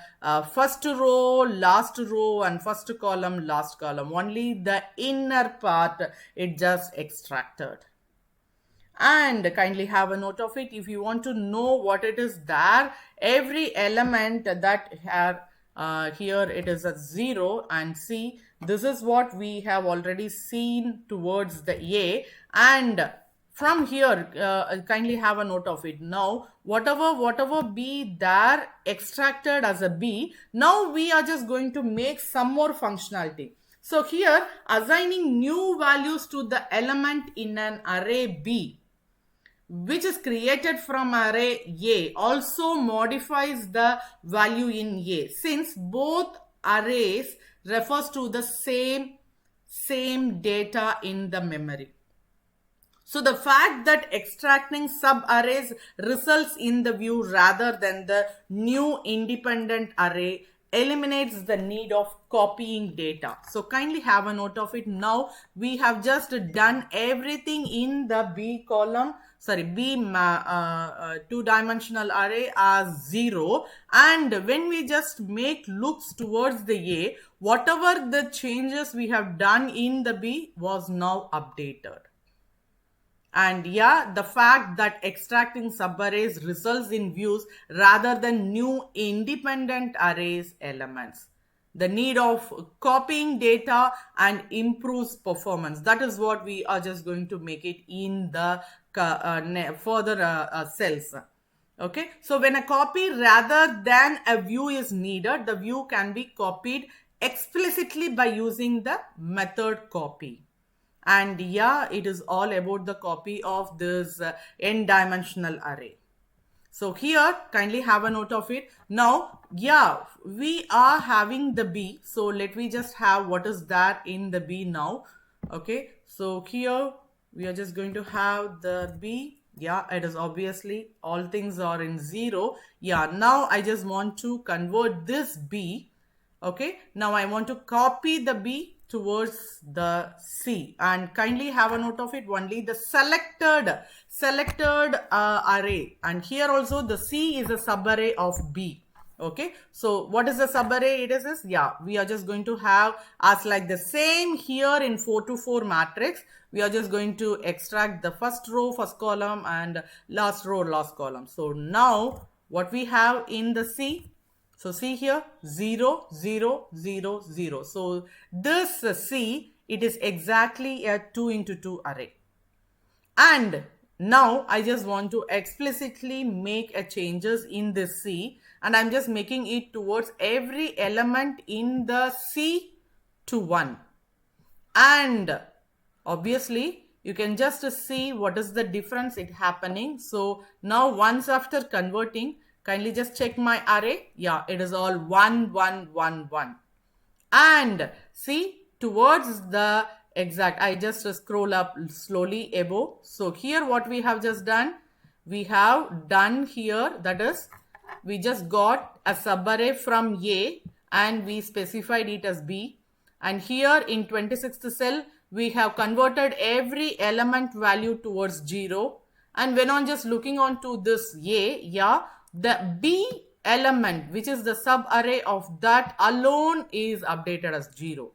first row, last row and first column, last column. Only the inner part it just extracted. And kindly have a note of it. If you want to know what it is there, every element that have here it is a 0, and see, this is what we have already seen towards the A, and from here kindly have a note of it. Now whatever be there extracted as a B, now we are just going to make some more functionality. So here assigning new values to the element in an array B, which is created from array A, also modifies the value in A, since both arrays refers to the same data in the memory. So the fact that extracting subarrays results in the view rather than the new independent array eliminates the need of copying data. So kindly have a note of it. Now we have just done everything in the B column, sorry, B two-dimensional array as 0, and when we just make looks towards the A, whatever the changes we have done in the B was now updated. And yeah, the fact that extracting subarrays results in views rather than new independent arrays elements. The need of copying data and improves performance. That is what we are just going to make it in the further cells. Okay, so when a copy rather than a view is needed, the view can be copied explicitly by using the method copy. And yeah, it is all about the copy of this n-dimensional array. So here kindly have a note of it. Now yeah, we are having the B, so let me just have what is that in the B now. Okay, so here we are just going to have the B. Yeah, it is obviously all things are in 0. Yeah, now I just want to convert this B. Okay, now I want to copy the B towards the C, and kindly have a note of it, only the selected array, and here also the C is a subarray of B. Okay, so what is the subarray? It is yeah, we are just going to have as like the same here in 4 to 4 matrix. We are just going to extract the first row, first column, and last row, last column. So now what we have in the C, so see here 0 0 0 0. So this C, it is exactly a 2 into 2 array. And now I just want to explicitly make a changes in this C, and I'm just making it towards every element in the C to 1. And obviously you can just see what is the difference it happening. So now once after converting, kindly just check my array. Yeah, it is all 1 1 1 1. And see towards the exact, I just scroll up slowly above. So here what we have just done, we have done here, that is we just got a subarray from A and we specified it as B, and here in 26th cell we have converted every element value towards 0, and when on just looking on to this A, yeah, the B element which is the subarray of that alone is updated as 0.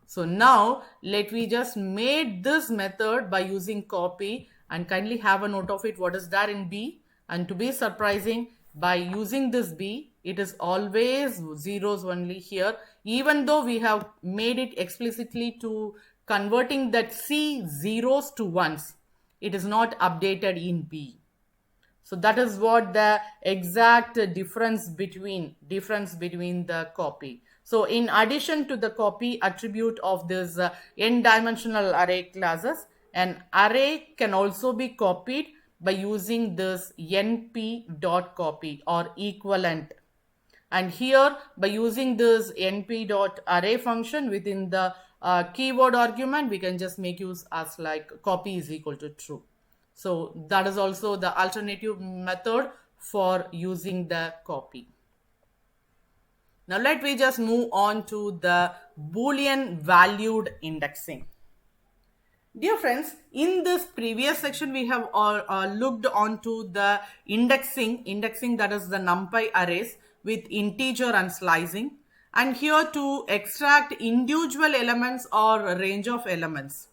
So now let me just made this method by using copy, and kindly have a note of it what is there in B. And to be surprising, by using this B, it is always zeros only here, even though we have made it explicitly to converting that C zeros to ones. It is not updated in B. So that is what the exact difference between the copy. So in addition to the copy attribute of this n-dimensional array classes, an array can also be copied by using this np.copy or equivalent. And here by using this np.array function within the keyword argument, we can just make use as like copy is equal to true. So that is also the alternative method for using the copy. Now let me just move on to the Boolean valued indexing. Dear friends, in this previous section we have looked onto the indexing that is the NumPy arrays with integer and slicing, and here to extract individual elements or a range of elements.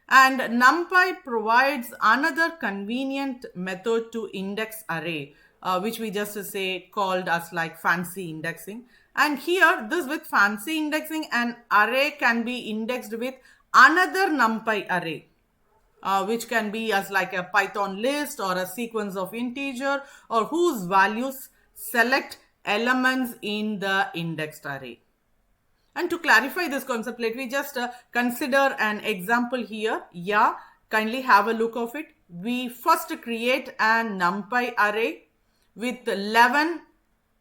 And NumPy provides another convenient method to index array, which we just say called as like fancy indexing. And here this with fancy indexing, an array can be indexed with another NumPy array, which can be as like a Python list or a sequence of integer, or whose values select elements in the indexed array. And to clarify this concept, let me just consider an example here. Yeah, kindly have a look of it. We first create an NumPy array with 11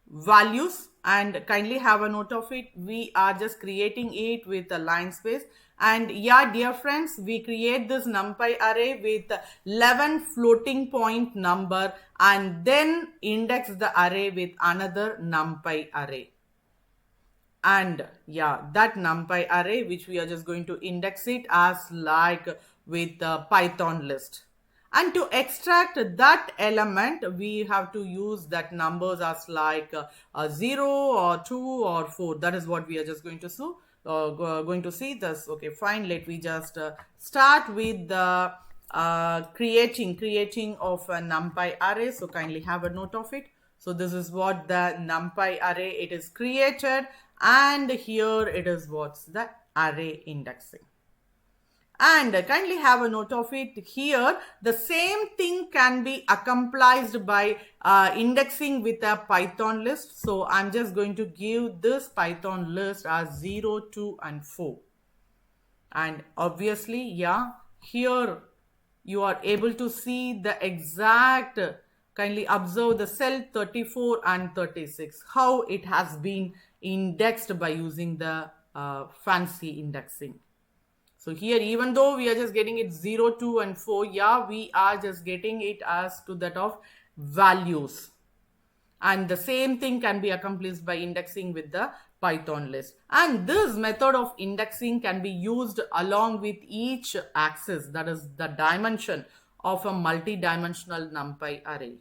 values, and kindly have a note of it. We are just creating it with a line space. And yeah, dear friends, we create this NumPy array with 11 floating point number and then index the array with another NumPy array. And yeah, that NumPy array which we are just going to index it as like with the Python list. And to extract that element, we have to use that numbers as like 0 or 2 or 4. That is what we are just going to see this. Okay, fine. Let me just start with the creating of a NumPy array. So kindly have a note of it. So this is what the NumPy array it is created, and here it is what's the array indexing. And kindly have a note of it here. The same thing can be accomplished by indexing with a Python list. So I'm just going to give this Python list as 0, 2 and 4. And obviously, yeah, here you are able to see the exact, kindly observe the cell 34 and 36, how it has been indexed by using the fancy indexing. So here, even though we are just getting it 0, 2 and 4, yeah, we are just getting it as to that of values. And the same thing can be accomplished by indexing with the Python list. And this method of indexing can be used along with each axis, that is the dimension of a multi-dimensional NumPy array.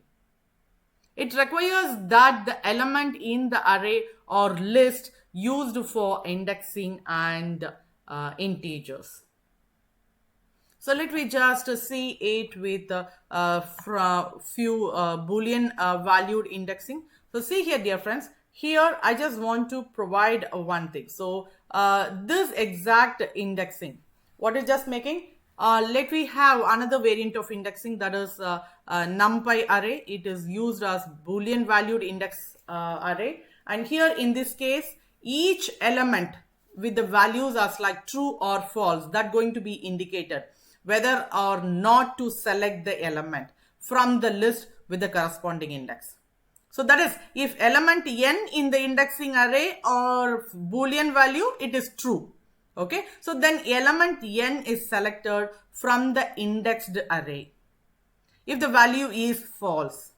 It requires that the element in the array or list used for indexing and integers. So let me just see it with few Boolean valued indexing. So see here, dear friends, here I just want to provide one thing. So this exact indexing, what is just making? Let me have another variant of indexing, that is NumPy array. It is used as Boolean valued index array. And here in this case, each element with the values as like true or false, that going to be indicated whether or not to select the element from the list with the corresponding index. So that is, if element n in the indexing array or Boolean value, it is true. Okay, so then element n is selected from the indexed array. If the value is false,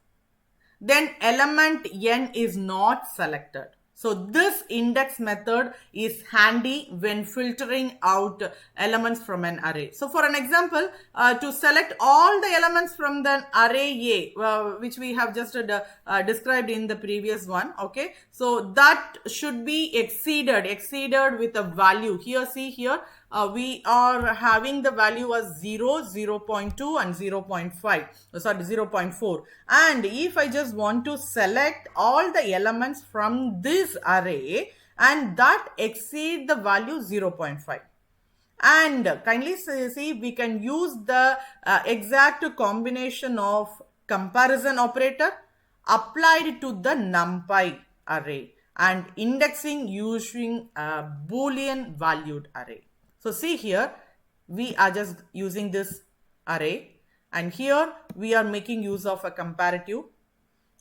then element n is not selected. So this index method is handy when filtering out elements from an array. So for an example, to select all the elements from the array A, which we have just described in the previous one, okay, so that should be exceeded with a value. Here, see here, we are having the value as 0, 0.2 and 0.5, sorry, 0.4. And if I just want to select all the elements from this array and that exceed the value 0.5. And kindly see, we can use the exact combination of comparison operator applied to the NumPy array and indexing using a Boolean valued array. So see here, we are just using this array, and here we are making use of a comparative.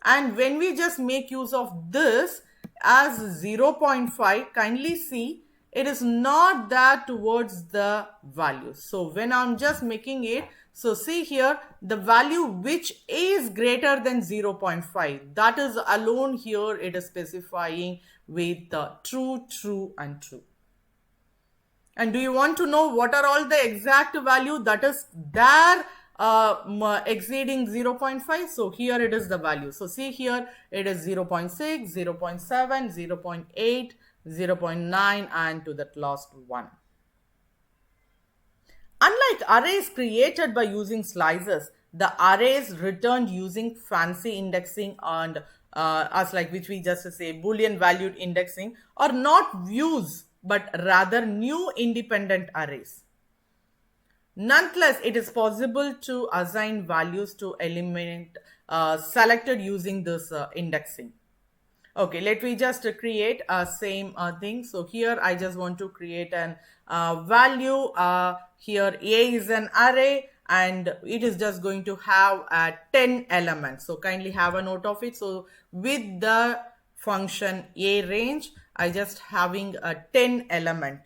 And when we just make use of this as 0.5, kindly see, it is not that towards the value. So when I'm just making it, so see here, the value which is greater than 0.5, that is alone here it is specifying with the true, true and true. And do you want to know what are all the exact value that is there exceeding 0.5? So here it is the value. So see here, it is 0.6, 0.7, 0.8, 0.9 and to that last one. Unlike arrays created by using slices, the arrays returned using fancy indexing and as like which we just say Boolean valued indexing are not views but rather new independent arrays. Nonetheless, it is possible to assign values to element selected using this indexing. Okay, let me just create a same thing. So here I just want to create an value. Here A is an array and it is just going to have 10 elements. So kindly have a note of it. So with the function A range, I just having a 10 element.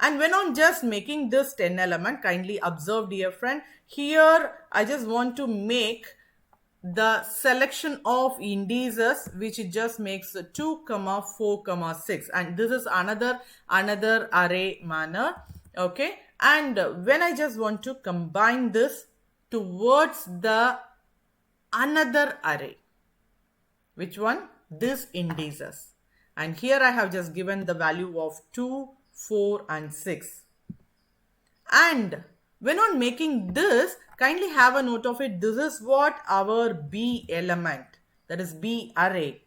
And when I'm just making this 10 element, kindly observe, dear friend, here I just want to make the selection of indices, which it just makes 2, 4, 6. And this is another array manner. Okay. And when I just want to combine this towards the another array, which one? This indices. And here I have just given the value of 2, 4 and 6. And when on making this, kindly have a note of it. This is what our B element, that is B array.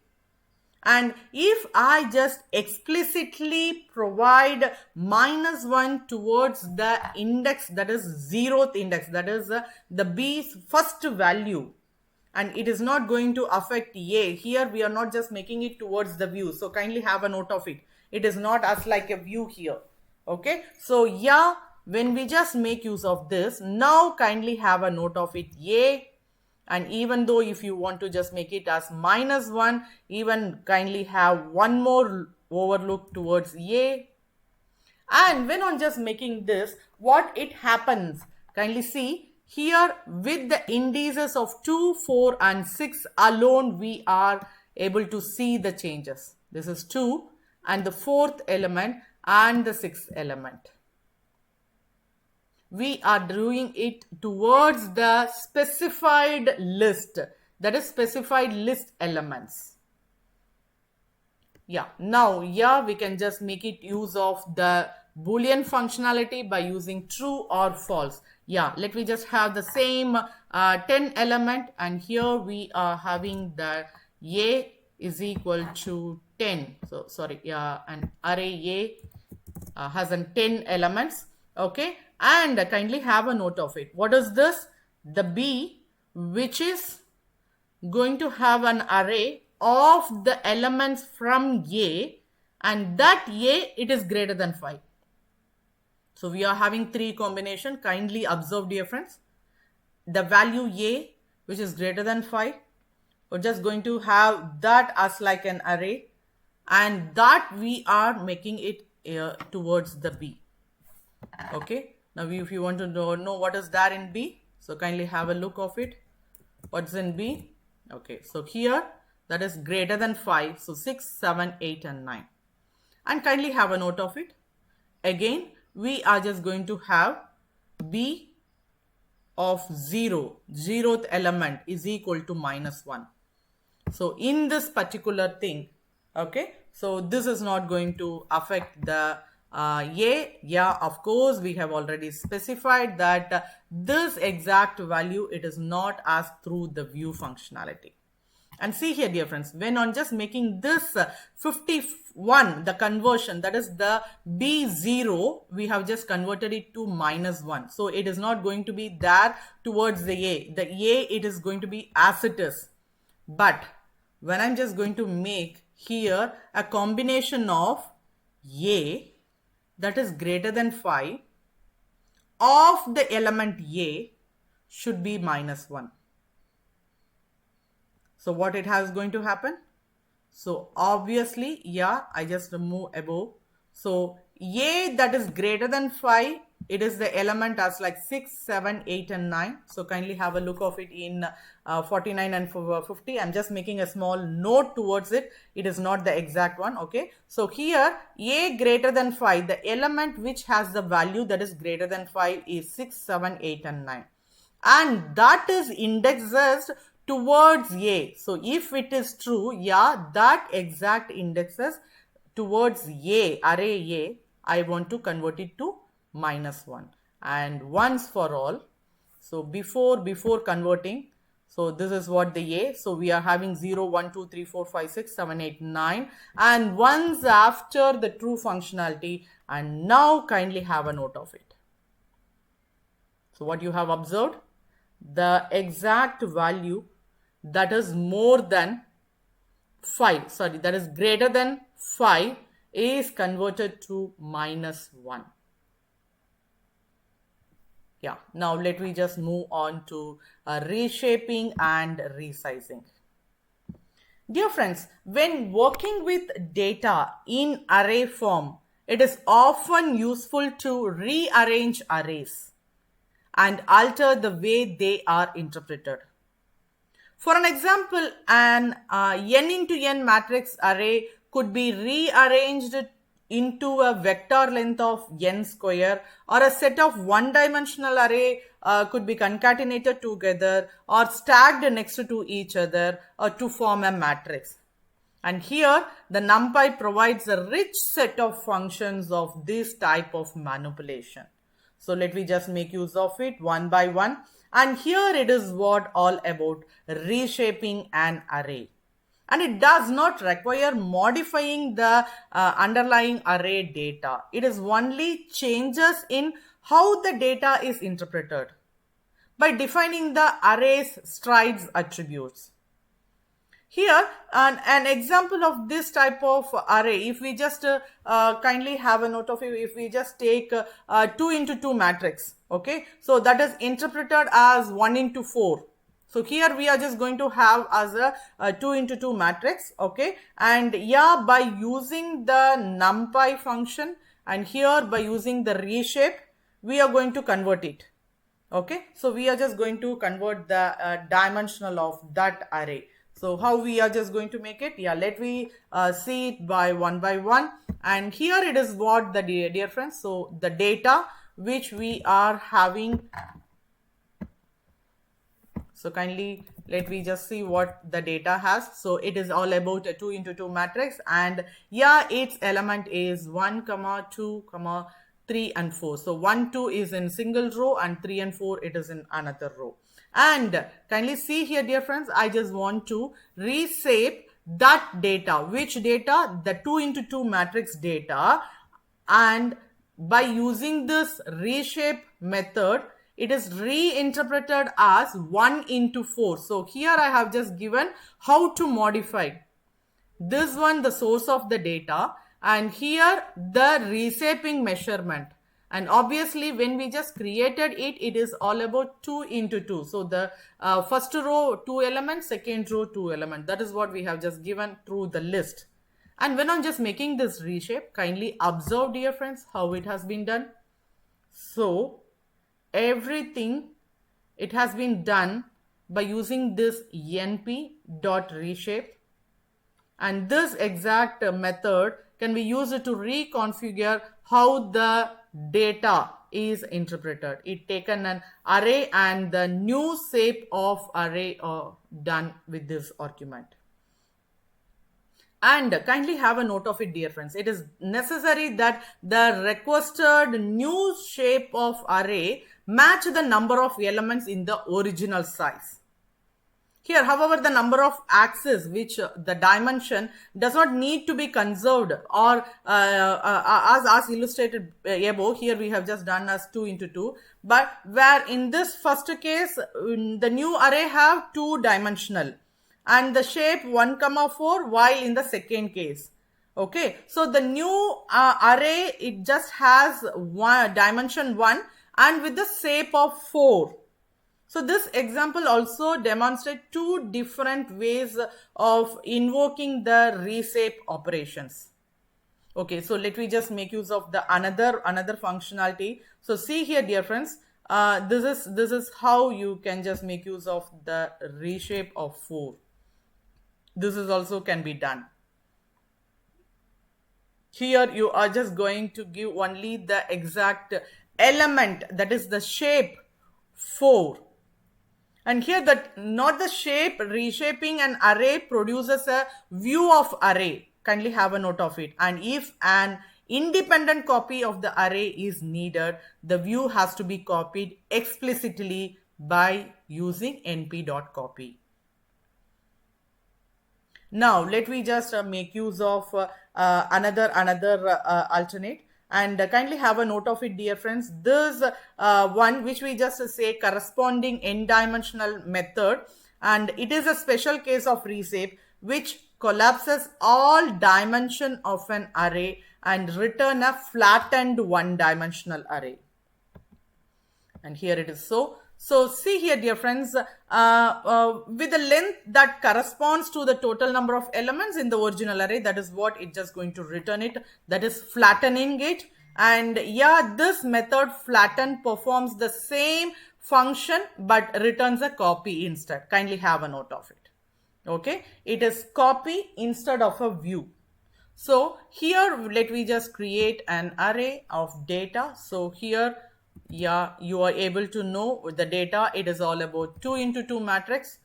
And if I just explicitly provide -1 towards the index, that is 0th index, that is the B's first value, and it is not going to affect A. Here we are not just making it towards the view. So kindly have a note of it. It is not as like a view here. Okay. So yeah, when we just make use of this, now kindly have a note of it A. And even though if you want to just make it as -1, even kindly have one more overlook towards A. And when on just making this, what it happens, kindly see here with the indices of 2, 4 and 6 alone, we are able to see the changes. This is 2 and the fourth element and the sixth element. We are doing it towards the specified list, that is specified list elements. Yeah, now we can just make it use of the Boolean functionality by using true or false. Yeah, let me just have the same 10 element, and here we are having the A is equal to 10. So sorry, an array A has 10 elements. Okay, and kindly have a note of it. What is this? The B, which is going to have an array of the elements from A, and that A, it is greater than 5. So we are having 3 combination. Kindly observe, dear friends. The value A, which is greater than 5, we're just going to have that as like an array, and that we are making it towards the B. Okay, now if you want to know what is there in B, so kindly have a look of it. What's in B? Okay, so here that is greater than 5, so 6, 7, 8 and 9. And kindly have a note of it. Again, we are just going to have B of 0, 0th element is equal to -1. So in this particular thing, okay, so this is not going to affect the A. Yeah, of course, we have already specified that this exact value, it is not asked through the view functionality. And see here, dear friends, when on just making this 51, the conversion, that is the B0, we have just converted it to -1. So it is not going to be there towards the A. The A, it is going to be as it is. But when I'm just going to make here a combination of A that is greater than 5 of the element A should be -1. So what it has going to happen? So obviously, I just remove above. So A that is greater than 5, it is the element as like 6, 7, 8 and 9. So kindly have a look of it in 49 and 50. I'm just making a small note towards it. It is not the exact one. Okay. So here A greater than 5, the element which has the value that is greater than 5 is 6, 7, 8 and 9. And that is indexed towards A. So if it is true, that exact indexes towards A, array A, I want to convert it to -1. And once for all, so before converting, so this is what the A, so we are having 0, 1, 2, 3, 4, 5, 6, 7, 8, 9, and once after the true functionality, and now kindly have a note of it. So what you have observed, the exact value that is more than 5, sorry, that is greater than 5 is converted to -1. Yeah, now let me just move on to reshaping and resizing. Dear friends, when working with data in array form, it is often useful to rearrange arrays and alter the way they are interpreted. For an example, an n into n matrix array could be rearranged into a vector length of n square, or a set of one-dimensional array could be concatenated together or stacked next to each other to form a matrix. And here the NumPy provides a rich set of functions of this type of manipulation. So let me just make use of it one by one. And here it is what all about reshaping an array. And it does not require modifying the underlying array data. It is only changes in how the data is interpreted by defining the array's strides attributes. Here, an example of this type of array, if we just kindly have a note of it, if we just take 2 into 2 matrix, okay, so that is interpreted as 1 into 4. So here we are just going to have as a 2 into 2 matrix, okay, and by using the NumPy function, and here by using the reshape, we are going to convert it. Okay, so we are just going to convert the dimensional of that array. So how we are just going to make it? Yeah, let me see it by one. And here it is what the dear friends. So the data which we are having. So kindly let me just see what the data has. So it is all about a 2 into 2 matrix, and yeah, its element is 1, 2, 3 and 4. So 1, 2 is in single row and 3 and 4 it is in another row. And kindly see here, dear friends, I just want to reshape that data. Which data? The 2 into 2 matrix data. And by using this reshape method, it is reinterpreted as 1 into 4. So here I have just given how to modify this one, the source of the data, and here the reshaping measurement. And obviously when we just created it, it is all about 2 into 2. So the first row 2 elements, second row 2 elements. That is what we have just given through the list. And when I'm just making this reshape, kindly observe, dear friends, how it has been done. So everything, it has been done by using this np.reshape, and this exact method can be used to reconfigure how the data is interpreted. It taken an array and the new shape of array done with this argument. And kindly have a note of it, dear friends. It is necessary that the requested new shape of array match the number of elements in the original size. Here, however, the number of axes, which the dimension does not need to be conserved, or as illustrated above, here we have just done as 2 into 2. But where in this first case, the new array have 2 dimensional and the shape 1, 4, while in the second case. Okay, so the new array, it just has dimension 1 and with the shape of 4. So this example also demonstrates 2 different ways of invoking the reshape operations. Okay, so let me just make use of the another functionality. So see here, dear friends, this is how you can just make use of the reshape of 4. This is also can be done. Here you are just going to give only the exact element, that is the shape 4. And here that not the shape, reshaping an array produces a view of array. Kindly have a note of it. And if an independent copy of the array is needed, the view has to be copied explicitly by using np.copy. Now let me just make use of another alternate, and kindly have a note of it, dear friends. This one which we just say corresponding n-dimensional method, and it is a special case of reshape which collapses all dimension of an array and return a flattened one-dimensional array. And here it is so. So see here, dear friends, with the length that corresponds to the total number of elements in the original array, that is what it's just going to return it, that is flattening it. And yeah, this method flatten performs the same function but returns a copy instead. Kindly have a note of it. Okay, it is copy instead of a view. So here let me just create an array of data. So here, yeah, you are able to know with the data, it is all about 2 into 2 matrix.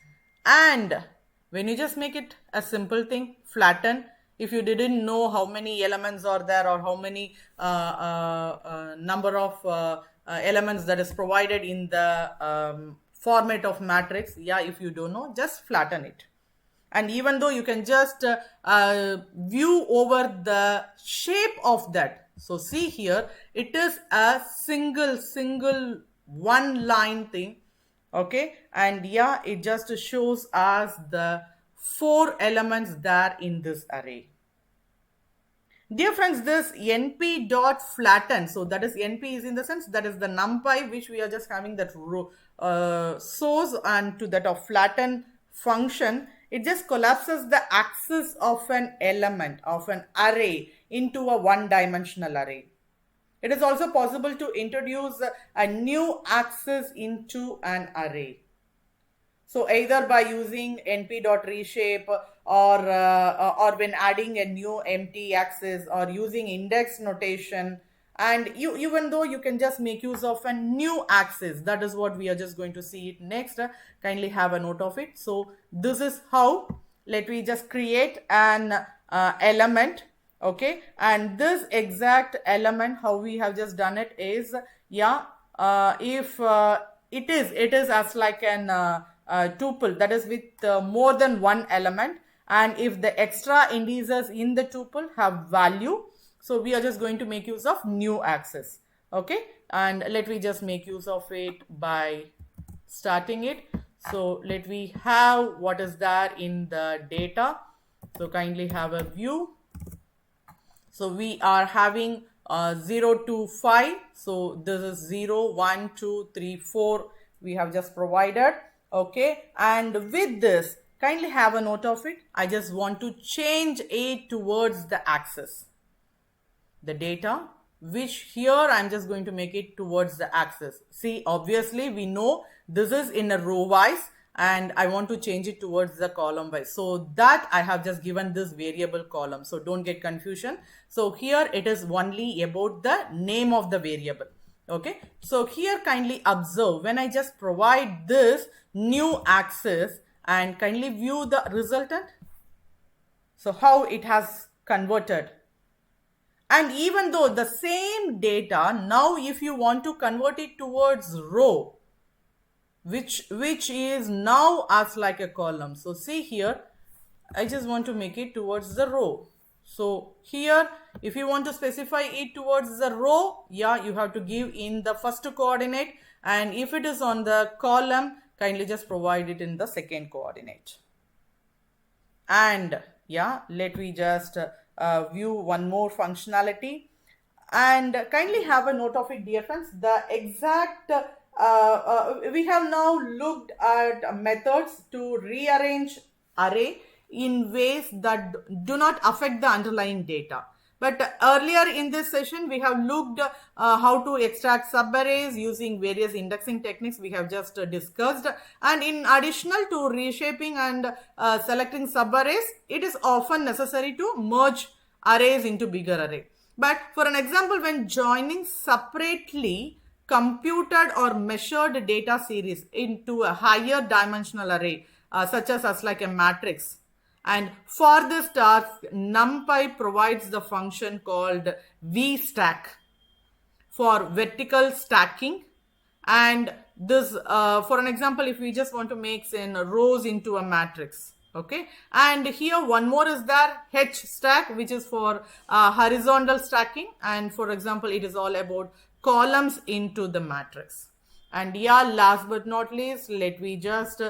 And when you just make it a simple thing, flatten, if you didn't know how many elements are there or how many number of elements that is provided in the format of matrix, yeah, if you don't know, just flatten it. And even though you can just view over the shape of that. So see here, it is a single one line thing. Okay, and yeah, it just shows us the 4 elements there in this array. Dear friends, this np.flatten, so that is np is in the sense that is the numpy which we are just having that row source, and to that of flatten function, it just collapses the axis of an element of an array into a one-dimensional array. It is also possible to introduce a new axis into an array. So either by using np.reshape or when adding a new empty axis or using index notation, and even though you can just make use of a new axis, that is what we are just going to see it next. Kindly have a note of it. So this is how, let me just create an element. Okay, and this exact element, how we have just done it is, yeah, if it is as like an tuple, that is with more than one element, and if the extra indices in the tuple have value, so we are just going to make use of new axis. Okay, and let me just make use of it by starting it. So let me have what is there in the data. So kindly have a view. So we are having 0 to 5. So this is 0, 1, 2, 3, 4. We have just provided. Okay. And with this, kindly have a note of it. I just want to change it towards the axis. The data, which here I'm just going to make it towards the axis. See, obviously we know this is in a row wise, and I want to change it towards the column wise. So that I have just given this variable column. So don't get confusion. So here it is only about the name of the variable. Okay. So here kindly observe when I just provide this new axis and kindly view the resultant. So how it has converted. And even though the same data, now if you want to convert it towards row, which is now as like a column. So see here, I just want to make it towards the row. So here, if you want to specify it towards the row, yeah, you have to give in the first coordinate. And if it is on the column, kindly just provide it in the second coordinate. And yeah, let me just view one more functionality, and kindly have a note of it, dear friends. The exact we have now looked at methods to rearrange array in ways that do not affect the underlying data. But earlier in this session, we have looked how to extract subarrays using various indexing techniques we have just discussed. And in additional to reshaping and selecting subarrays, it is often necessary to merge arrays into bigger array. But for an example, when joining separately computed or measured data series into a higher dimensional array, such as like a matrix, and for this task, NumPy provides the function called vstack for vertical stacking. And this, for an example, if we just want to make in rows into a matrix. Okay, and here one more is there, hstack, which is for horizontal stacking, and for example, it is all about columns into the matrix. And yeah, last but not least, let me just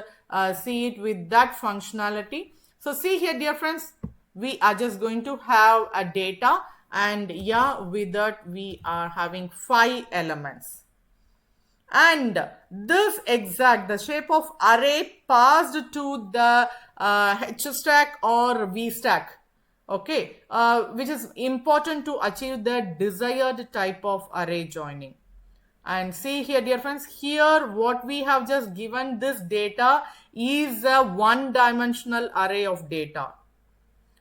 see it with that functionality. So see here, dear friends, we are just going to have a data, and yeah, with that we are having 5 elements. And this exact, the shape of array passed to the hstack or vstack, okay, which is important to achieve the desired type of array joining. And see here, dear friends, here what we have just given this data is a one-dimensional array of data.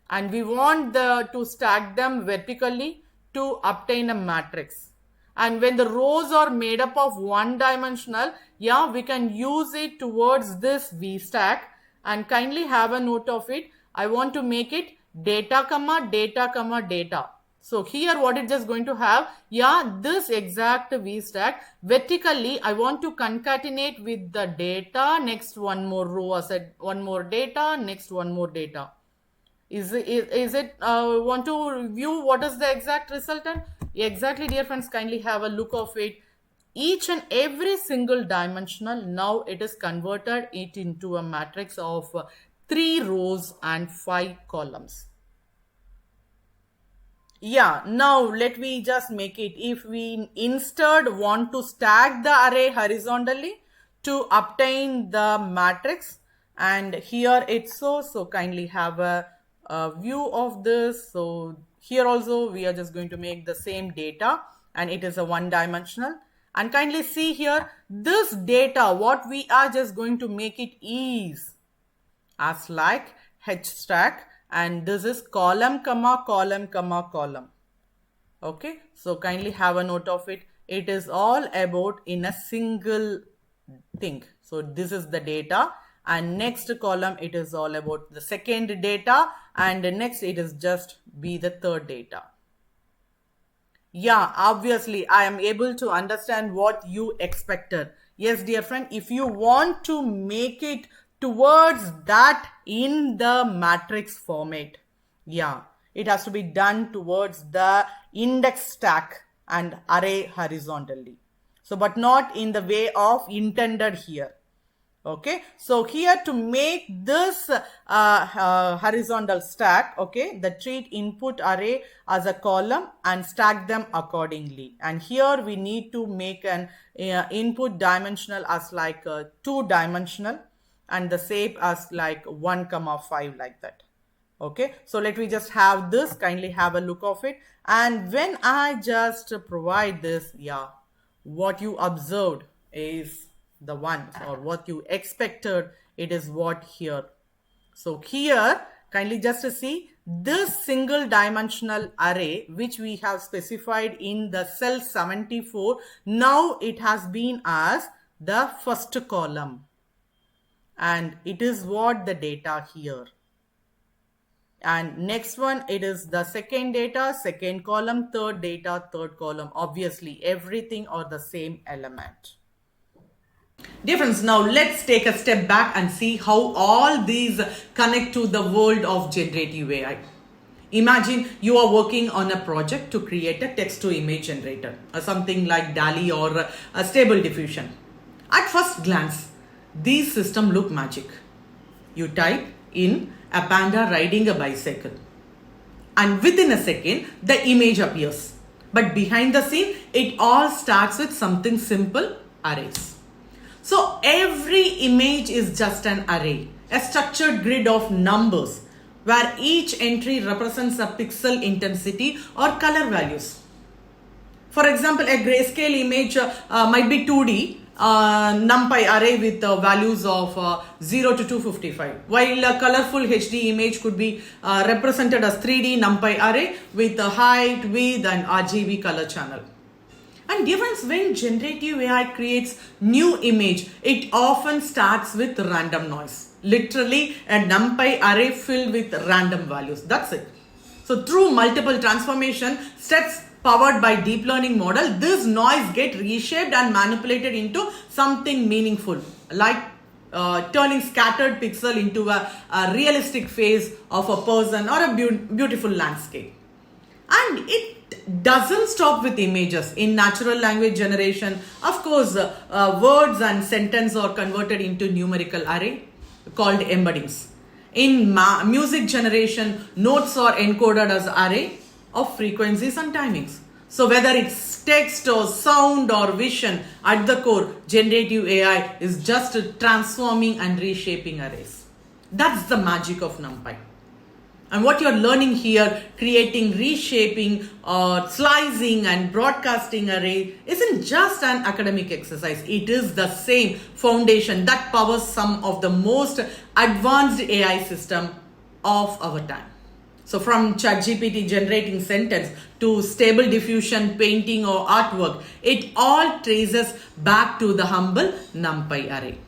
And we want to stack them vertically to obtain a matrix. And when the rows are made up of one-dimensional, yeah, we can use it towards this vstack. And kindly have a note of it. I want to make it data, data, data. So here what it is going to have, yeah, this exact vstack vertically I want to concatenate with the data, next one more row, I said one more data, next one more data. Is it want to view what is the exact resultant? Exactly, dear friends, kindly have a look of it. Each and every single dimensional, now it is converted it into a matrix of 3 rows and 5 columns. Yeah, now let me just make it. If we instead want to stack the array horizontally to obtain the matrix, and here it's so kindly have a view of this. So here also we are just going to make the same data, and it is a one dimensional. And kindly see here, this data, what we are just going to make it is as like H stack, and this is column, comma, column, comma, column. Okay, so kindly have a note of it. It is all about in a single thing. So this is the data, and next column it is all about the second data, and next it is just be the third data. Yeah, obviously, I am able to understand what you expected. Yes, dear friend, if you want to make it towards that in the matrix format, yeah, it has to be done towards the index stack and array horizontally. So, but not in the way of intended here. Okay, so here to make this horizontal stack, okay, the treat input array as a column and stack them accordingly. And here we need to make an input dimensional as like 2-dimensional, and the shape as like 1,5 like that. Okay, so let me just have this, kindly have a look of it. And when I just provide this, yeah, what you observed is the one, or what you expected, it is what here. So here, kindly just to see this single dimensional array which we have specified in the cell 74, now it has been as the first column, and it is what the data here. And next one, it is the second data, second column, third data, third column. Obviously everything are the same element. Dear friends, now let's take a step back and see how all these connect to the world of generative AI. Imagine you are working on a project to create a text to image generator, or something like DALL-E or a Stable Diffusion. At first glance, these systems look magic. You type in a panda riding a bicycle, and within a second, the image appears. But behind the scene, it all starts with something simple: arrays. So every image is just an array, a structured grid of numbers where each entry represents a pixel intensity or color values. For example, a grayscale image might be 2D NumPy array with values of 0 to 255, while a colorful HD image could be represented as 3D NumPy array with a height, width and RGB color channel. And dear friends, when generative AI creates new image, it often starts with random noise. Literally a NumPy array filled with random values. That's it. So through multiple transformation steps powered by deep learning model, this noise get reshaped and manipulated into something meaningful, like turning scattered pixel into a realistic face of a person or a beautiful landscape. And it doesn't stop with images. In natural language generation, of course, words and sentence are converted into numerical array called embeddings. In music generation, notes are encoded as array of frequencies and timings. So whether it's text or sound or vision, at the core, generative AI is just transforming and reshaping arrays. That's the magic of NumPy. And what you're learning here, creating, reshaping, slicing and broadcasting array isn't just an academic exercise. It is the same foundation that powers some of the most advanced AI system of our time. So from ChatGPT generating sentence to Stable Diffusion painting or artwork, it all traces back to the humble NumPy array.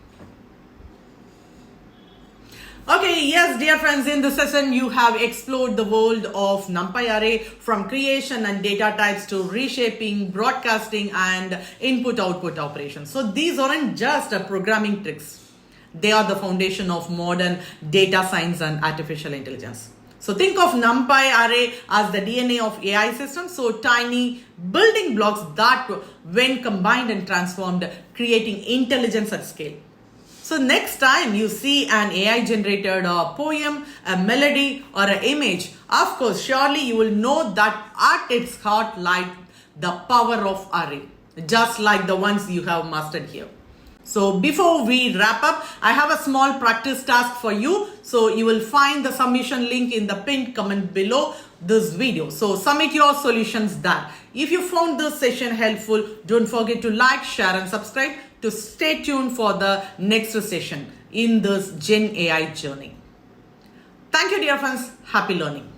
Okay, yes, dear friends, in this session, you have explored the world of NumPy array from creation and data types to reshaping, broadcasting and input-output operations. So these aren't just programming tricks. They are the foundation of modern data science and artificial intelligence. So think of NumPy array as the DNA of AI systems. So tiny building blocks that when combined and transformed, creating intelligence at scale. So next time you see an AI generated poem, a melody or an image, of course, surely you will know that at its heart lies the power of array, just like the ones you have mastered here. So before we wrap up, I have a small practice task for you. So you will find the submission link in the pinned comment below this video. So submit your solutions there. If you found this session helpful, don't forget to like, share and subscribe to stay tuned for the next session in this Gen AI journey. Thank you, dear friends. Happy learning.